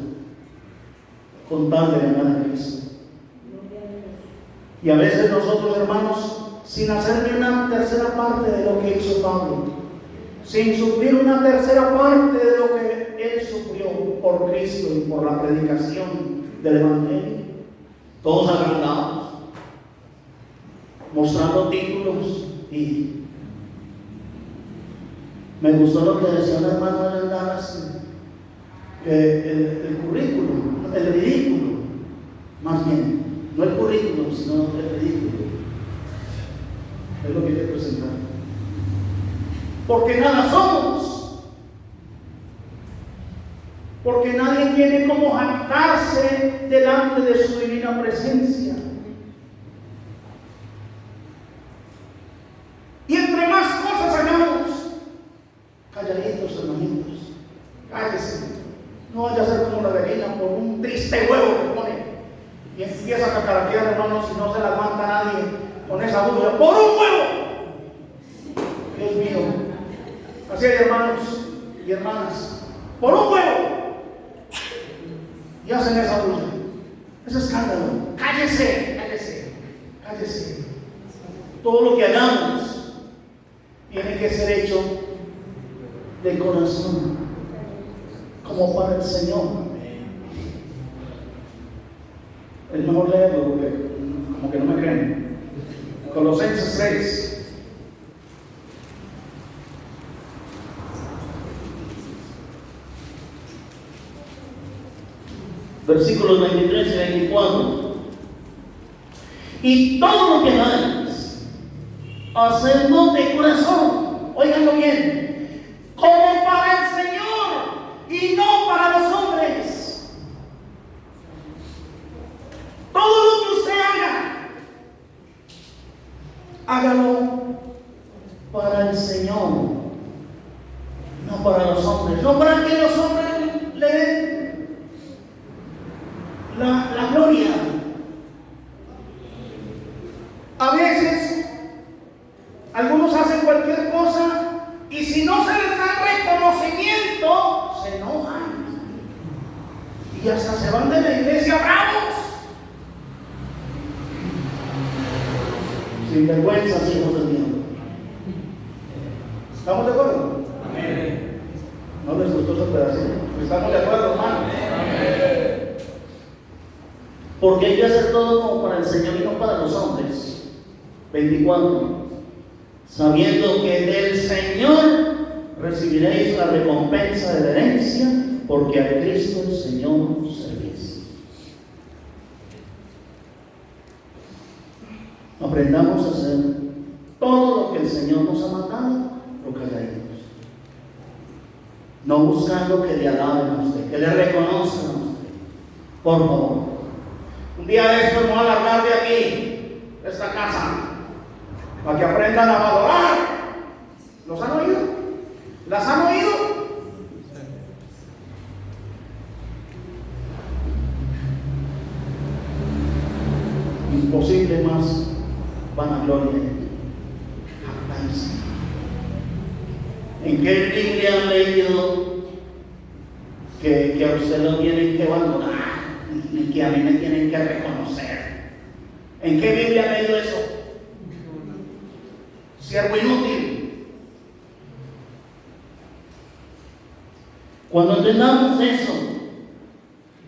con tal de ganar a Cristo. Y a veces nosotros, hermanos, sin hacer ni una tercera parte de lo que hizo Pablo, sin sufrir una tercera parte de lo que él sufrió por Cristo y por la predicación del Evangelio, todos agrandados, mostrando títulos. Y me gustó lo que decía un hermano de Dallas, que el currículum, el ridículo, más bien, no el currículum, sino el ridículo, es lo que hay que presentar. Porque nada somos, porque nadie tiene como jactarse delante de su divina presencia. Y entre más cosas hagamos, calladitos, hermanitos, cállese, no vaya a ser como la gallina por un triste huevo que pone y empieza a cacaraquear, hermanos, y no se la aguanta nadie con esa bulla por un huevo. Dios mío, así hay hermanos y hermanas, por un huevo, y hacen esa bulla, ese escándalo. Cállese, cállese, cállese. Todo lo que hagamos tiene que ser hecho de corazón, como para el Señor. Es mejor leerlo porque como que no me creen. Colosenses 3. Versículos 23 y 24. Y todo lo que hagáis, hacedlo de corazón, óiganlo bien, como para el Señor y no para los hombres. Todo lo que usted haga, hágalo para el Señor, no para los hombres, no para que los hombres le den la gloria. A veces algunos hacen cualquier cosa y si no se les da reconocimiento, se enojan y hasta se van de la iglesia bravos. Sin vergüenza, hijos del diablo. ¿Estamos de acuerdo? Amén. ¿No les gustó ese pedacito? ¿Estamos de acuerdo, hermano? Amén. Porque hay que hacer todo como para el Señor y no para los hombres. 24. Sabiendo que del Señor recibiréis la recompensa de la herencia, porque a Cristo el Señor servís. Aprendamos a hacer todo lo que el Señor nos ha mandado, lo que haremos. No buscando que le alaben a usted, que le reconozcan a usted. Por favor. Un día de esto me voy a largar de aquí, de esta casa, para que aprendan a valorar. ¿Los han oído? ¿Las han oído? Imposible más vanagloria, ¿En qué Biblia han leído que a usted lo tienen que abandonar y que a mí me tienen que reconocer? ¿En qué Biblia ha leído eso? Siervo inútil. Cuando entendamos eso,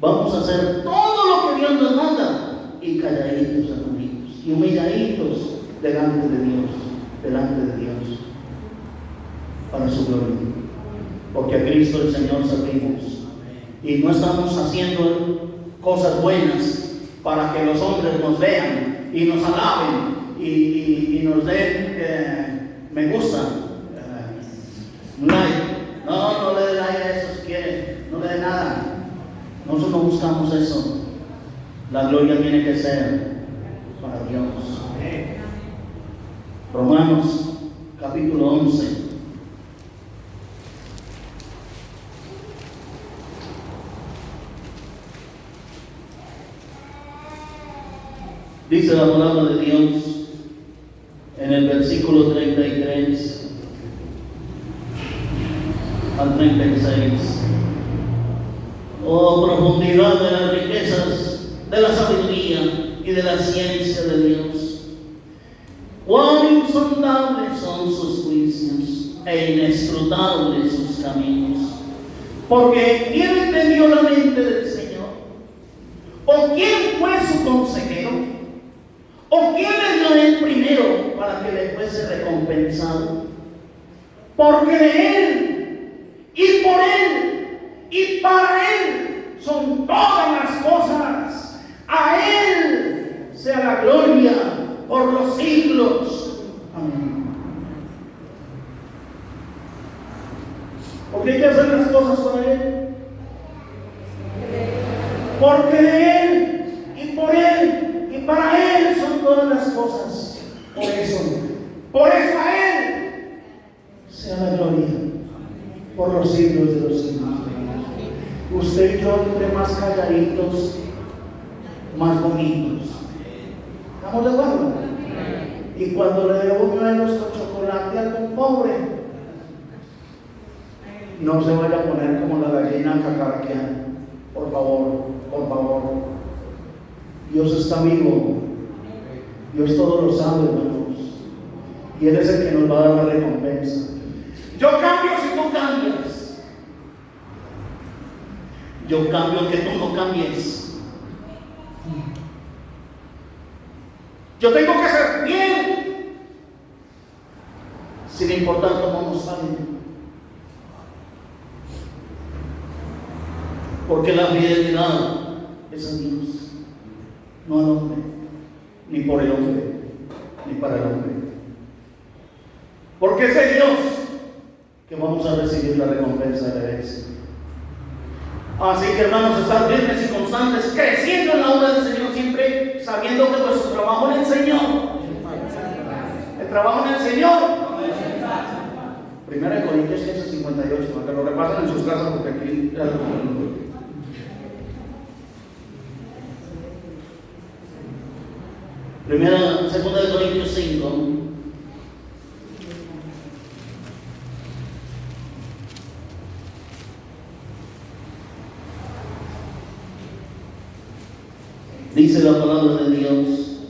vamos a hacer todo lo que Dios nos manda y calladitos, amigos, y humilladitos delante de Dios, para su gloria, porque a Cristo el Señor servimos y no estamos haciendo cosas buenas para que los hombres nos vean y nos alaben y nos den me gusta, un like. No le dé like a eso si quiere, no le dé nada. Nosotros no buscamos eso. La gloria tiene que ser para Dios. Romanos capítulo 11. Dice la palabra de Dios en el versículo 33 al 36. Oh, profundidad de las riquezas, de la sabiduría y de la ciencia de Dios. Cuán insondables son sus juicios e inescrutables sus caminos. Porque ¿quién entendió la mente del Señor? ¿O quién fue su consejero? ¿O quién le dio el primero para que le fuese recompensado? Porque de Él, y por Él, y para Él son todas las cosas. A Él sea la gloria por los siglos. Amén. ¿Por qué hay que hacer las cosas para Él? Porque de Él, y por Él, y para Él son todas las cosas. Por eso a Él sea la gloria por los siglos de los siglos. Usted y yo, entre más calladitos, más bonitos. ¿Estamos de acuerdo? Y cuando le debo buñuelos con chocolate a algún pobre, no se vaya a poner como la gallina cacaraqueando. Por favor, por favor. Dios está vivo. Dios todo lo sabe, hermanos. Y Él es el que nos va a dar la recompensa. Yo cambio si tú cambias. Yo cambio que tú no cambies. Yo tengo que ser bien, sin importar cómo nos salen. Porque la fidelidad es a Dios, no al hombre, ni por el hombre, ni para el hombre. Porque es de Dios que vamos a recibir la recompensa de la herencia. Así que, hermanos, estar firmes y constantes, creciendo en la obra del Señor, siempre sabiendo que nuestro trabajo en el Señor, el trabajo en el Señor, 1 Corintios 15:58, para que lo repasen en sus casas, porque aquí ya lo Segunda de Corintios 5. Dice la palabra de Dios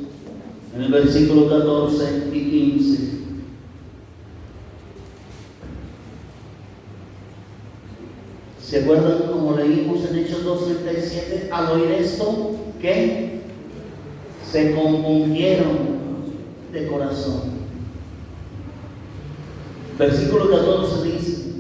en el versículo 14 y 15. ¿Se acuerdan como leímos en Hechos 2:37? Al oír esto, ¿qué? Se confundieron de corazón. Versículo 14 dice: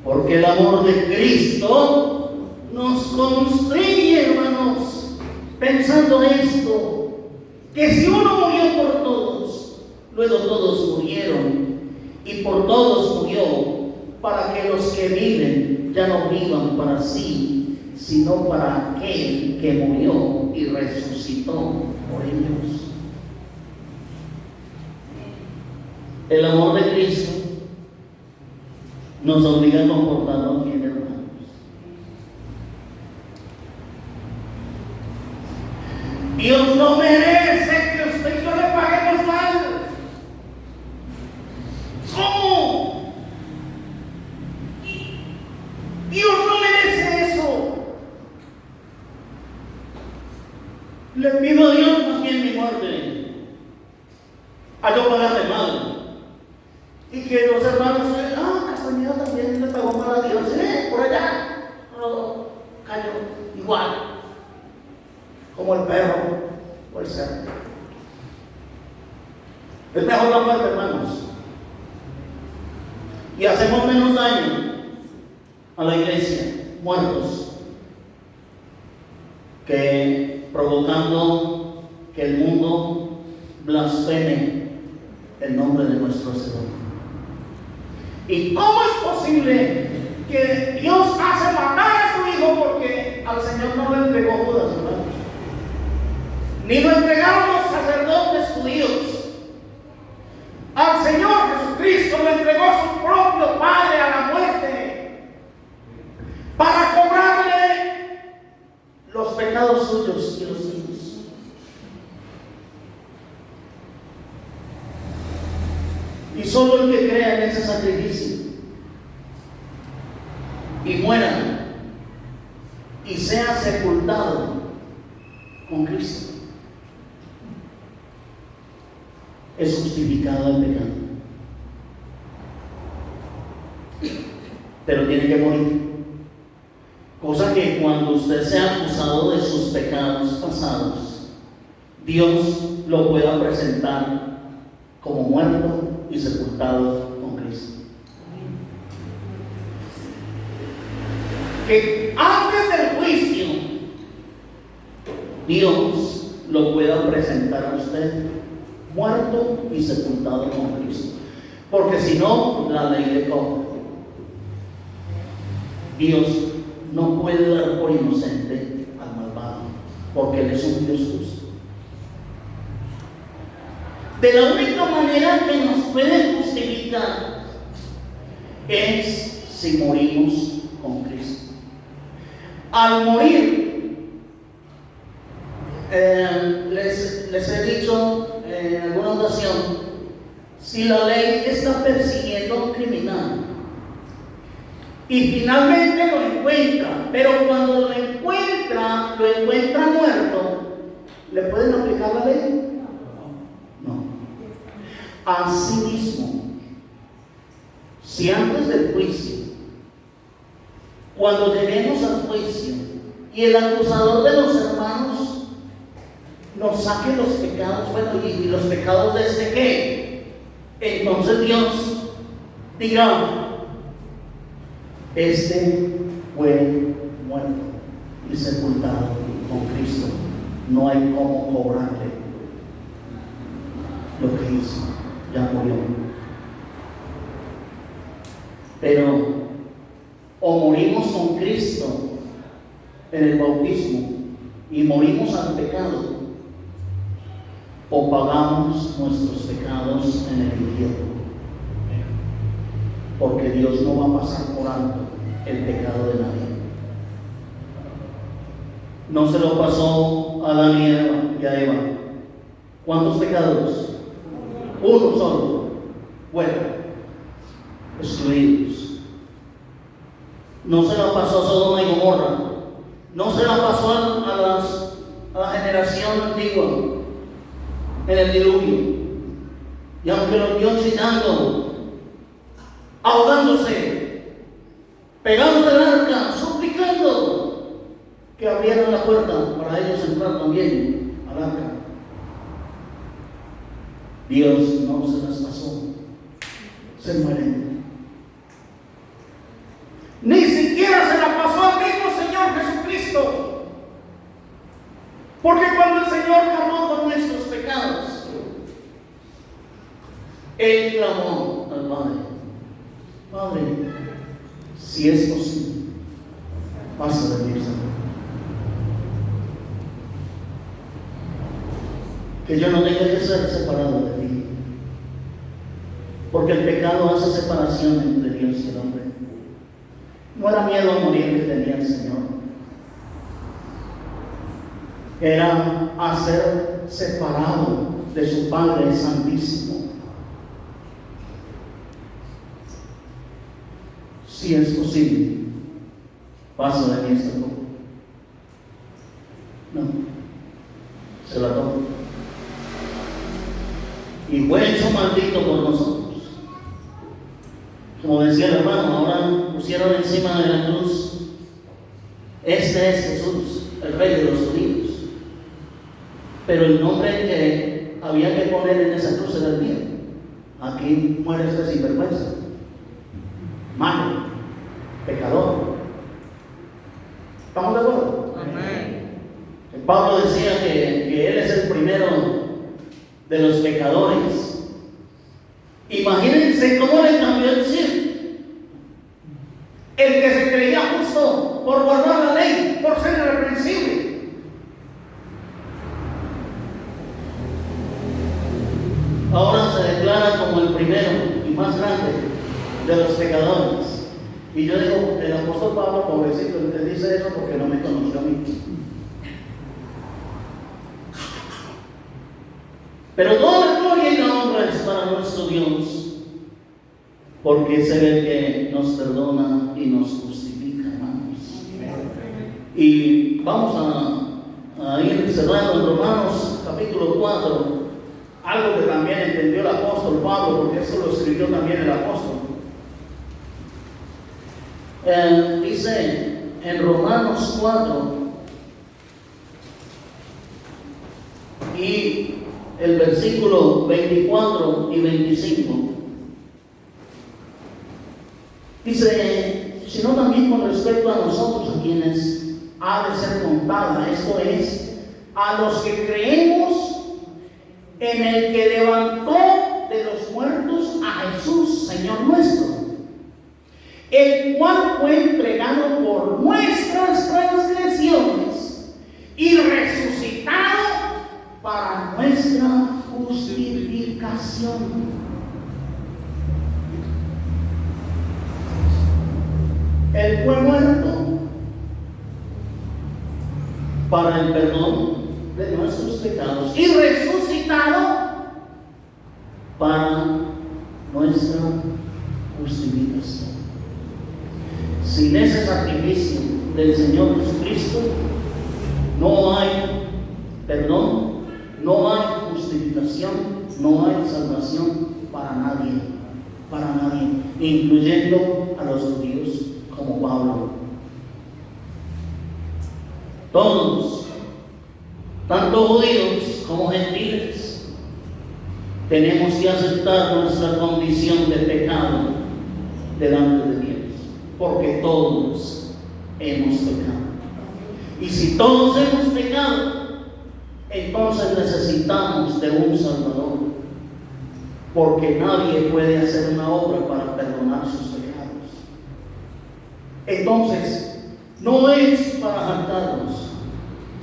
porque el amor de Cristo nos constriñe, hermanos, pensando esto, que si uno murió por todos, luego todos murieron, y por todos murió, para que los que viven ya no vivan para sí, sino para aquel que murió y resucitó por ellos. El amor de Cristo nos obliga a comportarnos bien, hermanos. Dios no merece que usted y yo le paguemos mal. ¿Cómo? le pido a Dios más bien mi muerte, a yo pagarle mal. Y que los hermanos, Castañeda también le pagó mal a Dios, por allá, no, cayó igual, como el perro o el cerdo. Es mejor la muerte, hermanos. Y hacemos menos daño a la iglesia, muertos, que provocando que el mundo blasfeme el nombre de nuestro Señor. ¿Y cómo es posible que Dios hace matar a su hijo porque al Señor no lo entregó Judas, hermanos? Ni lo entregaron los sacerdotes judíos. Al Señor Jesucristo lo entregó su propio Padre a la muerte para cobrarle los pecados suyos y los míos. Y solo el que crea en ese sacrificio y muera y sea sepultado con Cristo es justificado el pecado. Pero tiene que morir. Cosa que cuando usted sea acusado de sus pecados pasados, Dios lo pueda presentar como muerto y sepultado con Cristo. Que antes del juicio Dios lo pueda presentar a usted muerto y sepultado con Cristo. Porque si no, la ley le cobra. Dios no puede dar por inocente al malvado, porque Él es un Dios justo. De la única manera que nos puede justificar es si morimos con Cristo. Al morir, les he dicho en alguna ocasión, si la ley está persiguiendo a un criminal y finalmente lo encuentra, pero cuando lo encuentra muerto, ¿le pueden aplicar la ley? Asimismo, si antes del juicio, cuando lleguemos al juicio y el acusador de los hermanos nos saque los pecados, ¿y los pecados de este qué? Entonces Dios dirá, este fue muerto y sepultado con Cristo, no hay cómo cobrarle lo que hizo. Ya murió. Pero o morimos con Cristo en el bautismo y morimos al pecado, o pagamos nuestros pecados en el infierno, porque Dios no va a pasar por alto el pecado de nadie. No se lo pasó a Adán y a Eva. ¿Cuántos pecados? Uno solo. Bueno, excluidos. No se la pasó a Sodoma y Gomorra. No se la pasó a la generación antigua en el diluvio. Y aunque los vio chillando, ahogándose, pegando el arca, suplicando que abrieran la puerta para ellos entrar también al arca, Dios no se las pasó, se mueren. Ni siquiera se la pasó al mismo Señor Jesucristo, porque cuando el Señor cargó con nuestros pecados, Él clamó al Padre: Padre, si es posible, pasa de mí, Señor. Que yo no tenga que ser separado de ti, porque el pecado hace separación entre Dios y el hombre. No era miedo a morir que tenía el Señor, era a ser separado de su Padre Santísimo. Si es posible, pasa de mí esta copa. No. Como decía el hermano, ahora pusieron encima de la cruz, este es Jesús, el Rey de los judíos. Pero el nombre que había que poner en esa cruz era el mío. Aquí muere este sinvergüenza, malo, pecador. ¿Estamos de acuerdo? Amén. Pablo decía que él es el primero de los pecadores. Imagínense cómo le cambió el chip. El que se creía justo por guardar la ley, por ser irreprensible. Ahora se declara como el primero y más grande de los pecadores. Y yo digo, el apóstol Pablo, pobrecito, él dice eso porque no me conoció a mí. Pero toda la gloria y la honra es para nuestro Dios, porque es Él el que nos perdona y nos justifica, hermanos. Y vamos a ir cerrando en Romanos capítulo 4, algo que también entendió el apóstol Pablo, porque eso lo escribió también el apóstol. Dice en Romanos 4 y el versículo 24 y 25, dice, sino también con respecto a nosotros, a quienes ha de ser contada, esto es, a los que creemos en el que levantó de los muertos a Jesús, Señor nuestro, el cual fue entregado por nuestras transgresiones y resucitado para nuestra justificación. Él fue muerto para el perdón de nuestros pecados y resucitado para nuestra justificación. Sin ese sacrificio del Señor Jesucristo no hay perdón, no hay justificación, no hay salvación para nadie, incluyendo a los judíos como Pablo. Todos, tanto judíos como gentiles, tenemos que aceptar nuestra condición de pecado delante de Dios, porque todos hemos pecado. Y si todos hemos pecado, entonces necesitamos de un Salvador, porque nadie puede hacer una obra para perdonar sus pecados. Entonces, no es para jactarnos,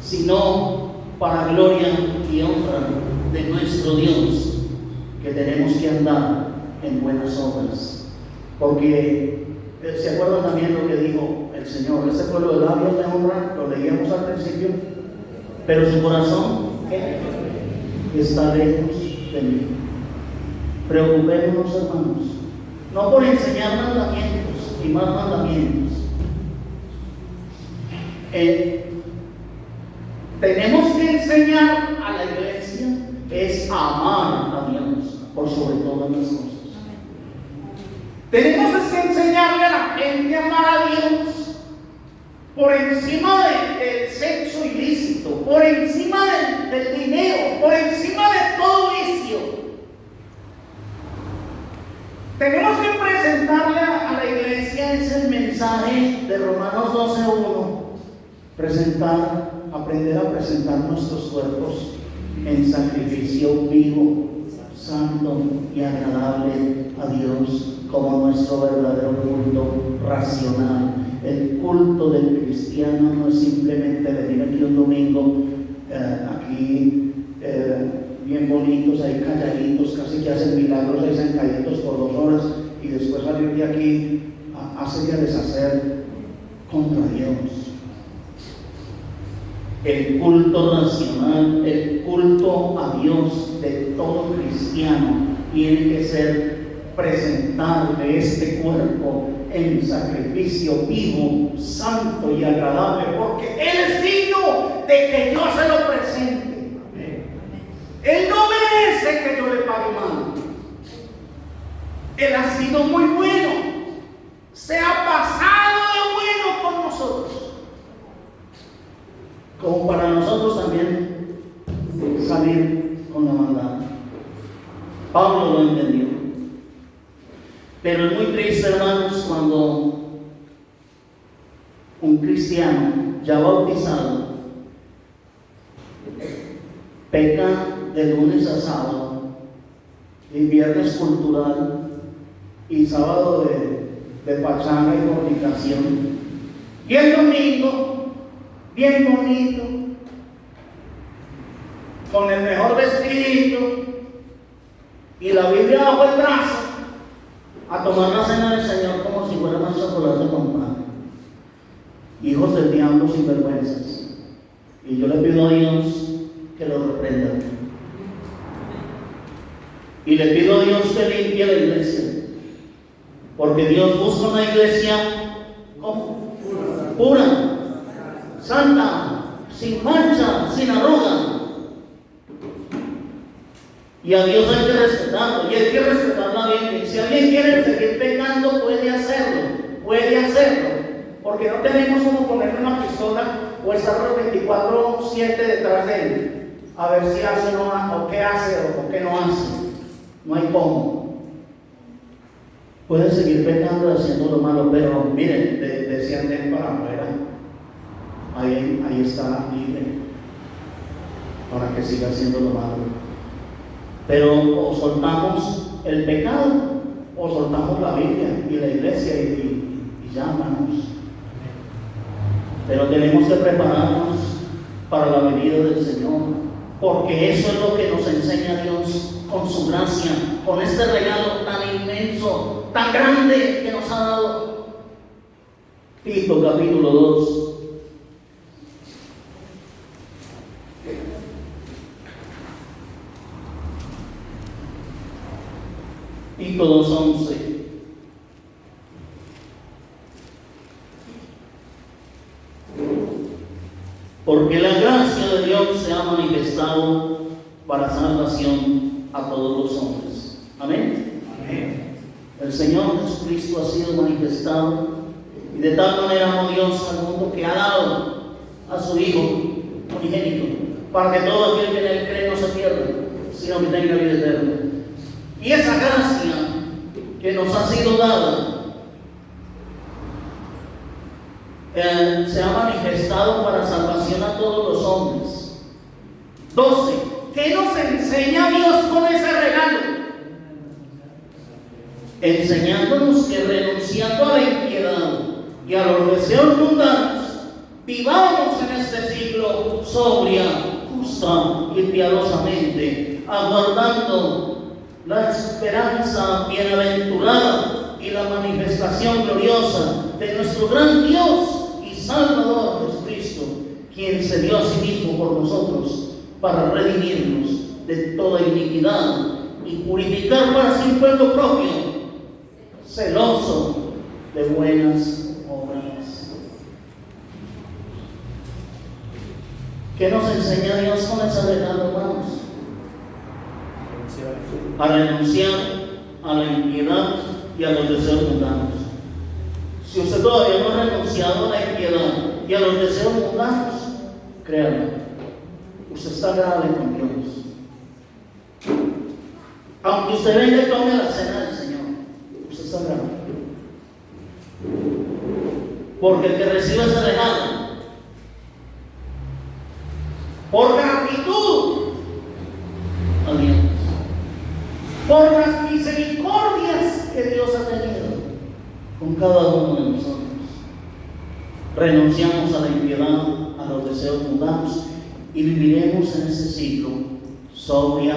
sino para gloria y honra de nuestro Dios, que tenemos que andar en buenas obras. Porque, ¿se acuerdan también lo que dijo el Señor? Este pueblo de labios me honra, lo leíamos al principio, pero su corazón, ¿qué? Está lejos de mí. Preocupémonos, hermanos, no por enseñar mandamientos y más mandamientos. Tenemos que enseñar a la iglesia es amar a Dios por sobre todas las cosas. Tenemos que enseñarle a la gente a amar a Dios por encima del sexo ilícito, por encima del dinero, por encima de todo vicio. Tenemos que presentarle a la iglesia ese mensaje de Romanos 12:1. Aprender a presentar nuestros cuerpos en sacrificio vivo, santo y agradable a Dios, como nuestro verdadero culto racional. El culto del cristiano no es simplemente venir aquí un domingo, bien bonitos, ahí calladitos, casi que hacen milagros ahí sentaditos por 2 horas y después salir de aquí a hacer y a deshacer contra Dios. El culto racional, el culto a Dios de todo cristiano tiene que ser presentarle este cuerpo en sacrificio vivo, santo y agradable, porque Él es digno de que yo se lo presente. Él no merece que yo le pague mal. Él ha sido muy bueno. se ha pasado de bueno con nosotros, como para nosotros también salir con la maldad. Pablo lo entendió. Pero es muy triste, hermanos, cuando un cristiano ya bautizado peca de lunes a sábado, y viernes cultural y sábado de pachanga y fornicación, y el domingo bien bonito, con el mejor vestidito y la Biblia bajo el brazo, a tomar la cena del Señor como si fuera más chocolate con pan. Hijos del diablo sin vergüenzas. Y yo le pido a Dios que lo reprenda. Y le pido a Dios que limpie la iglesia. Porque Dios busca una iglesia ¿cómo? Pura, santa, sin mancha, sin arruga. Y a Dios hay que respetarlo, y hay que respetar la Biblia. Y si alguien quiere seguir pecando, puede hacerlo, porque no tenemos como ponerle una pistola o estar los 24/7 detrás de él, a ver si hace o no, o qué hace o qué no hace. No hay cómo. Puede seguir pecando haciendo lo malo, pero miren, decían de él para afuera, ahí está libre, para que siga haciendo lo malo. Pero o soltamos el pecado o soltamos la Biblia y la iglesia y ya, hermanos. Pero tenemos que prepararnos para la venida del Señor, porque eso es lo que nos enseña Dios con su gracia, con este regalo tan inmenso, tan grande que nos ha dado. Tito capítulo 2. Tito 2:11. Porque la gracia de Dios se ha manifestado para salvación a todos los hombres. Amén. Amén. El Señor Jesucristo ha sido manifestado, y de tal manera amó Dios al mundo que ha dado a su Hijo unigénito, para que todo aquel que en él cree no se pierda, sino que tenga vida eterna. Y esa gracia que nos ha sido dada se ha manifestado para salvación a todos los hombres. 12. ¿Qué nos enseña Dios con ese regalo? Enseñándonos que renunciando a la impiedad y a los deseos mundanos, vivamos en este siglo sobria, justa y piadosamente, aguardando la esperanza bienaventurada y la manifestación gloriosa de nuestro gran Dios y Salvador Jesucristo, quien se dio a sí mismo por nosotros para redimirnos de toda iniquidad y purificar para sí un pueblo propio, celoso de buenas obras. ¿Qué nos enseña Dios con ese regalo, hermanos? A renunciar a la impiedad y a los deseos mundanos. Si usted todavía no ha renunciado a la impiedad y a los deseos mundanos, créanme, usted está grave con Dios. Aunque usted venga y tome la cena del Señor, usted está grave. Porque el que recibe ese regalo, por gratitud a Dios, por las misericordias que Dios ha tenido con cada uno de nosotros, renunciamos a la impiedad, a los deseos mundanos, y viviremos en este siglo sobria,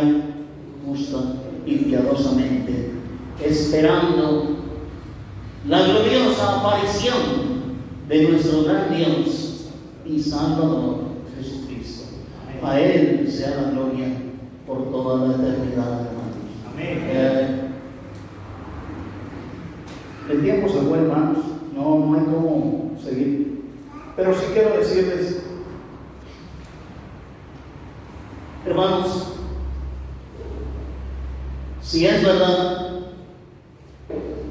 justa y piadosamente, esperando la gloriosa aparición de nuestro gran Dios y Salvador Jesucristo. A Él sea la gloria por toda la eternidad, hermanos. Amén. El tiempo se fue, hermanos, no hay cómo seguir, pero sí quiero decirles, hermanos, si es verdad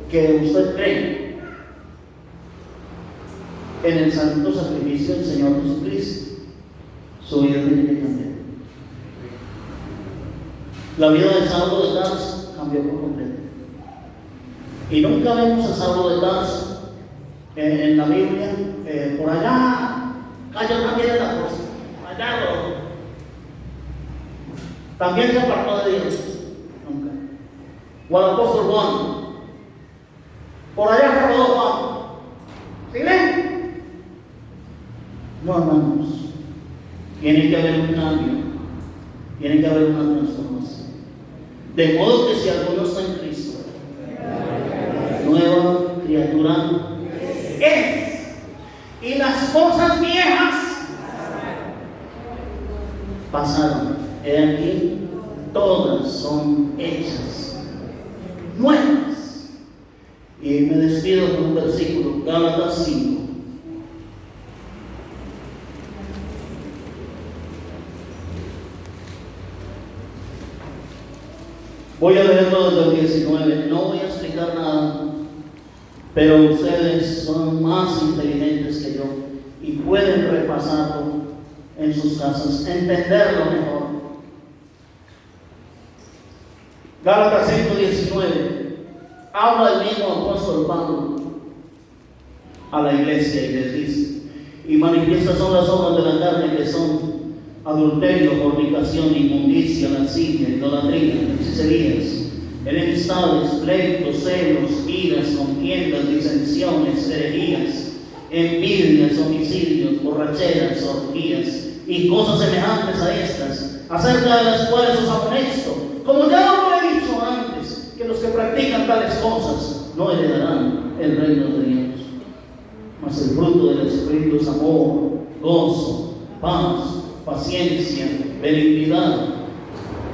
que usted cree en el santo sacrificio del Señor Jesucristo. Su vida tiene que cambiar. La vida de Saulo de Tarso cambió por completo. Y nunca vemos a Saulo de Tarso en la Biblia, por allá, cayó también en la cosa, allá también se apartó de Dios. Nunca. O al apóstol Juan, por allá se rodó Juan. ¿Sí ven? No, hermanos. Tiene que haber un cambio. Tiene que haber una transformación. De modo que si alguno está en Cristo, nueva criatura es. Y las cosas viejas pasaron. He aquí, todas son hechas nuevas. Y me despido con un versículo, Gálatas 5. Voy a leerlo desde el 19. No voy a explicar nada, pero ustedes son más inteligentes que yo y pueden repasarlo en sus casas, entenderlo mejor. Gálatas 5:19. Habla el mismo apóstol Pablo a la iglesia y les dice: y manifiestas son las obras de la carne, que son adulterio, fornicación, inmundicia, lascivia, idolatría, hechicerías, enemistades, pleitos, celos, iras, contiendas, disensiones, herejías, envidias, homicidios, borracheras, orgías y cosas semejantes a estas, acerca de las cuales os amonesto, como ya os lo he dicho antes, que los que practican tales cosas no heredarán el reino de Dios. Mas el fruto del Espíritu es amor, gozo, paz, paciencia, benignidad,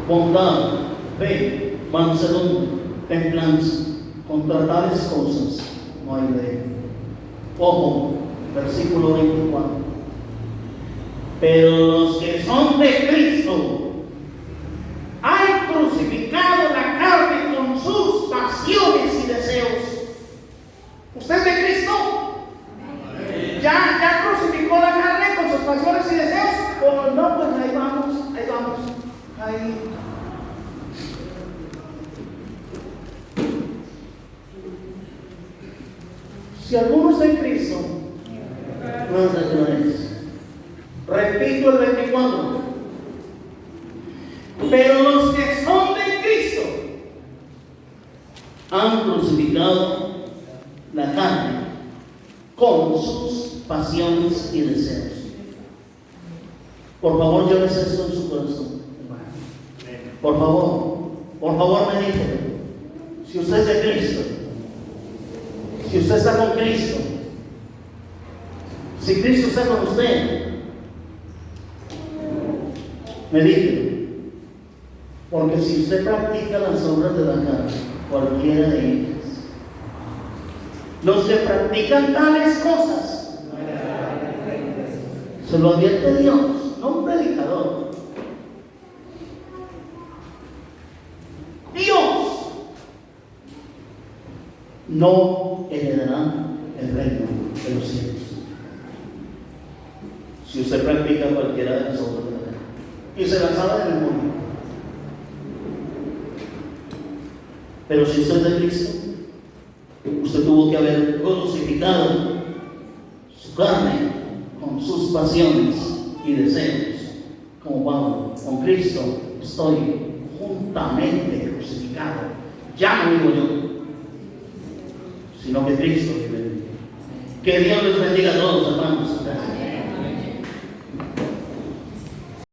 bondad, fe, mansedumbre, templanza. Contra tales cosas no hay ley. Ojo, versículo 24. Pero los que son de Cristo han crucificado la carne con sus pasiones y deseos. ¿Usted es de Cristo? ¿Ya crucificó la carne con sus pasiones y deseos? O no, pues ahí vamos. Ahí. Si alguno está en Cristo, no es. Repito el 24. Pero los que son de Cristo han crucificado la carne con sus pasiones y deseos. Por favor, llévese esto en su corazón. Por favor, medite. Si usted es de Cristo, si usted está con Cristo, si Cristo está con usted, medite. Porque si usted practica las obras de la carne, cualquiera de ellas, los que practican tales cosas, se lo advierte Dios, no un predicador. Dios no heredará el reino de los cielos. Si usted practica cualquiera de las obras de la carne y se las sabe de memoria. Pero si usted es de Cristo, usted tuvo que haber crucificado su carne con sus pasiones y deseos, como Pablo. Con Cristo estoy juntamente crucificado. Ya no vivo yo, sino que Cristo vive en mí. Que Dios les bendiga a todos, hermanos.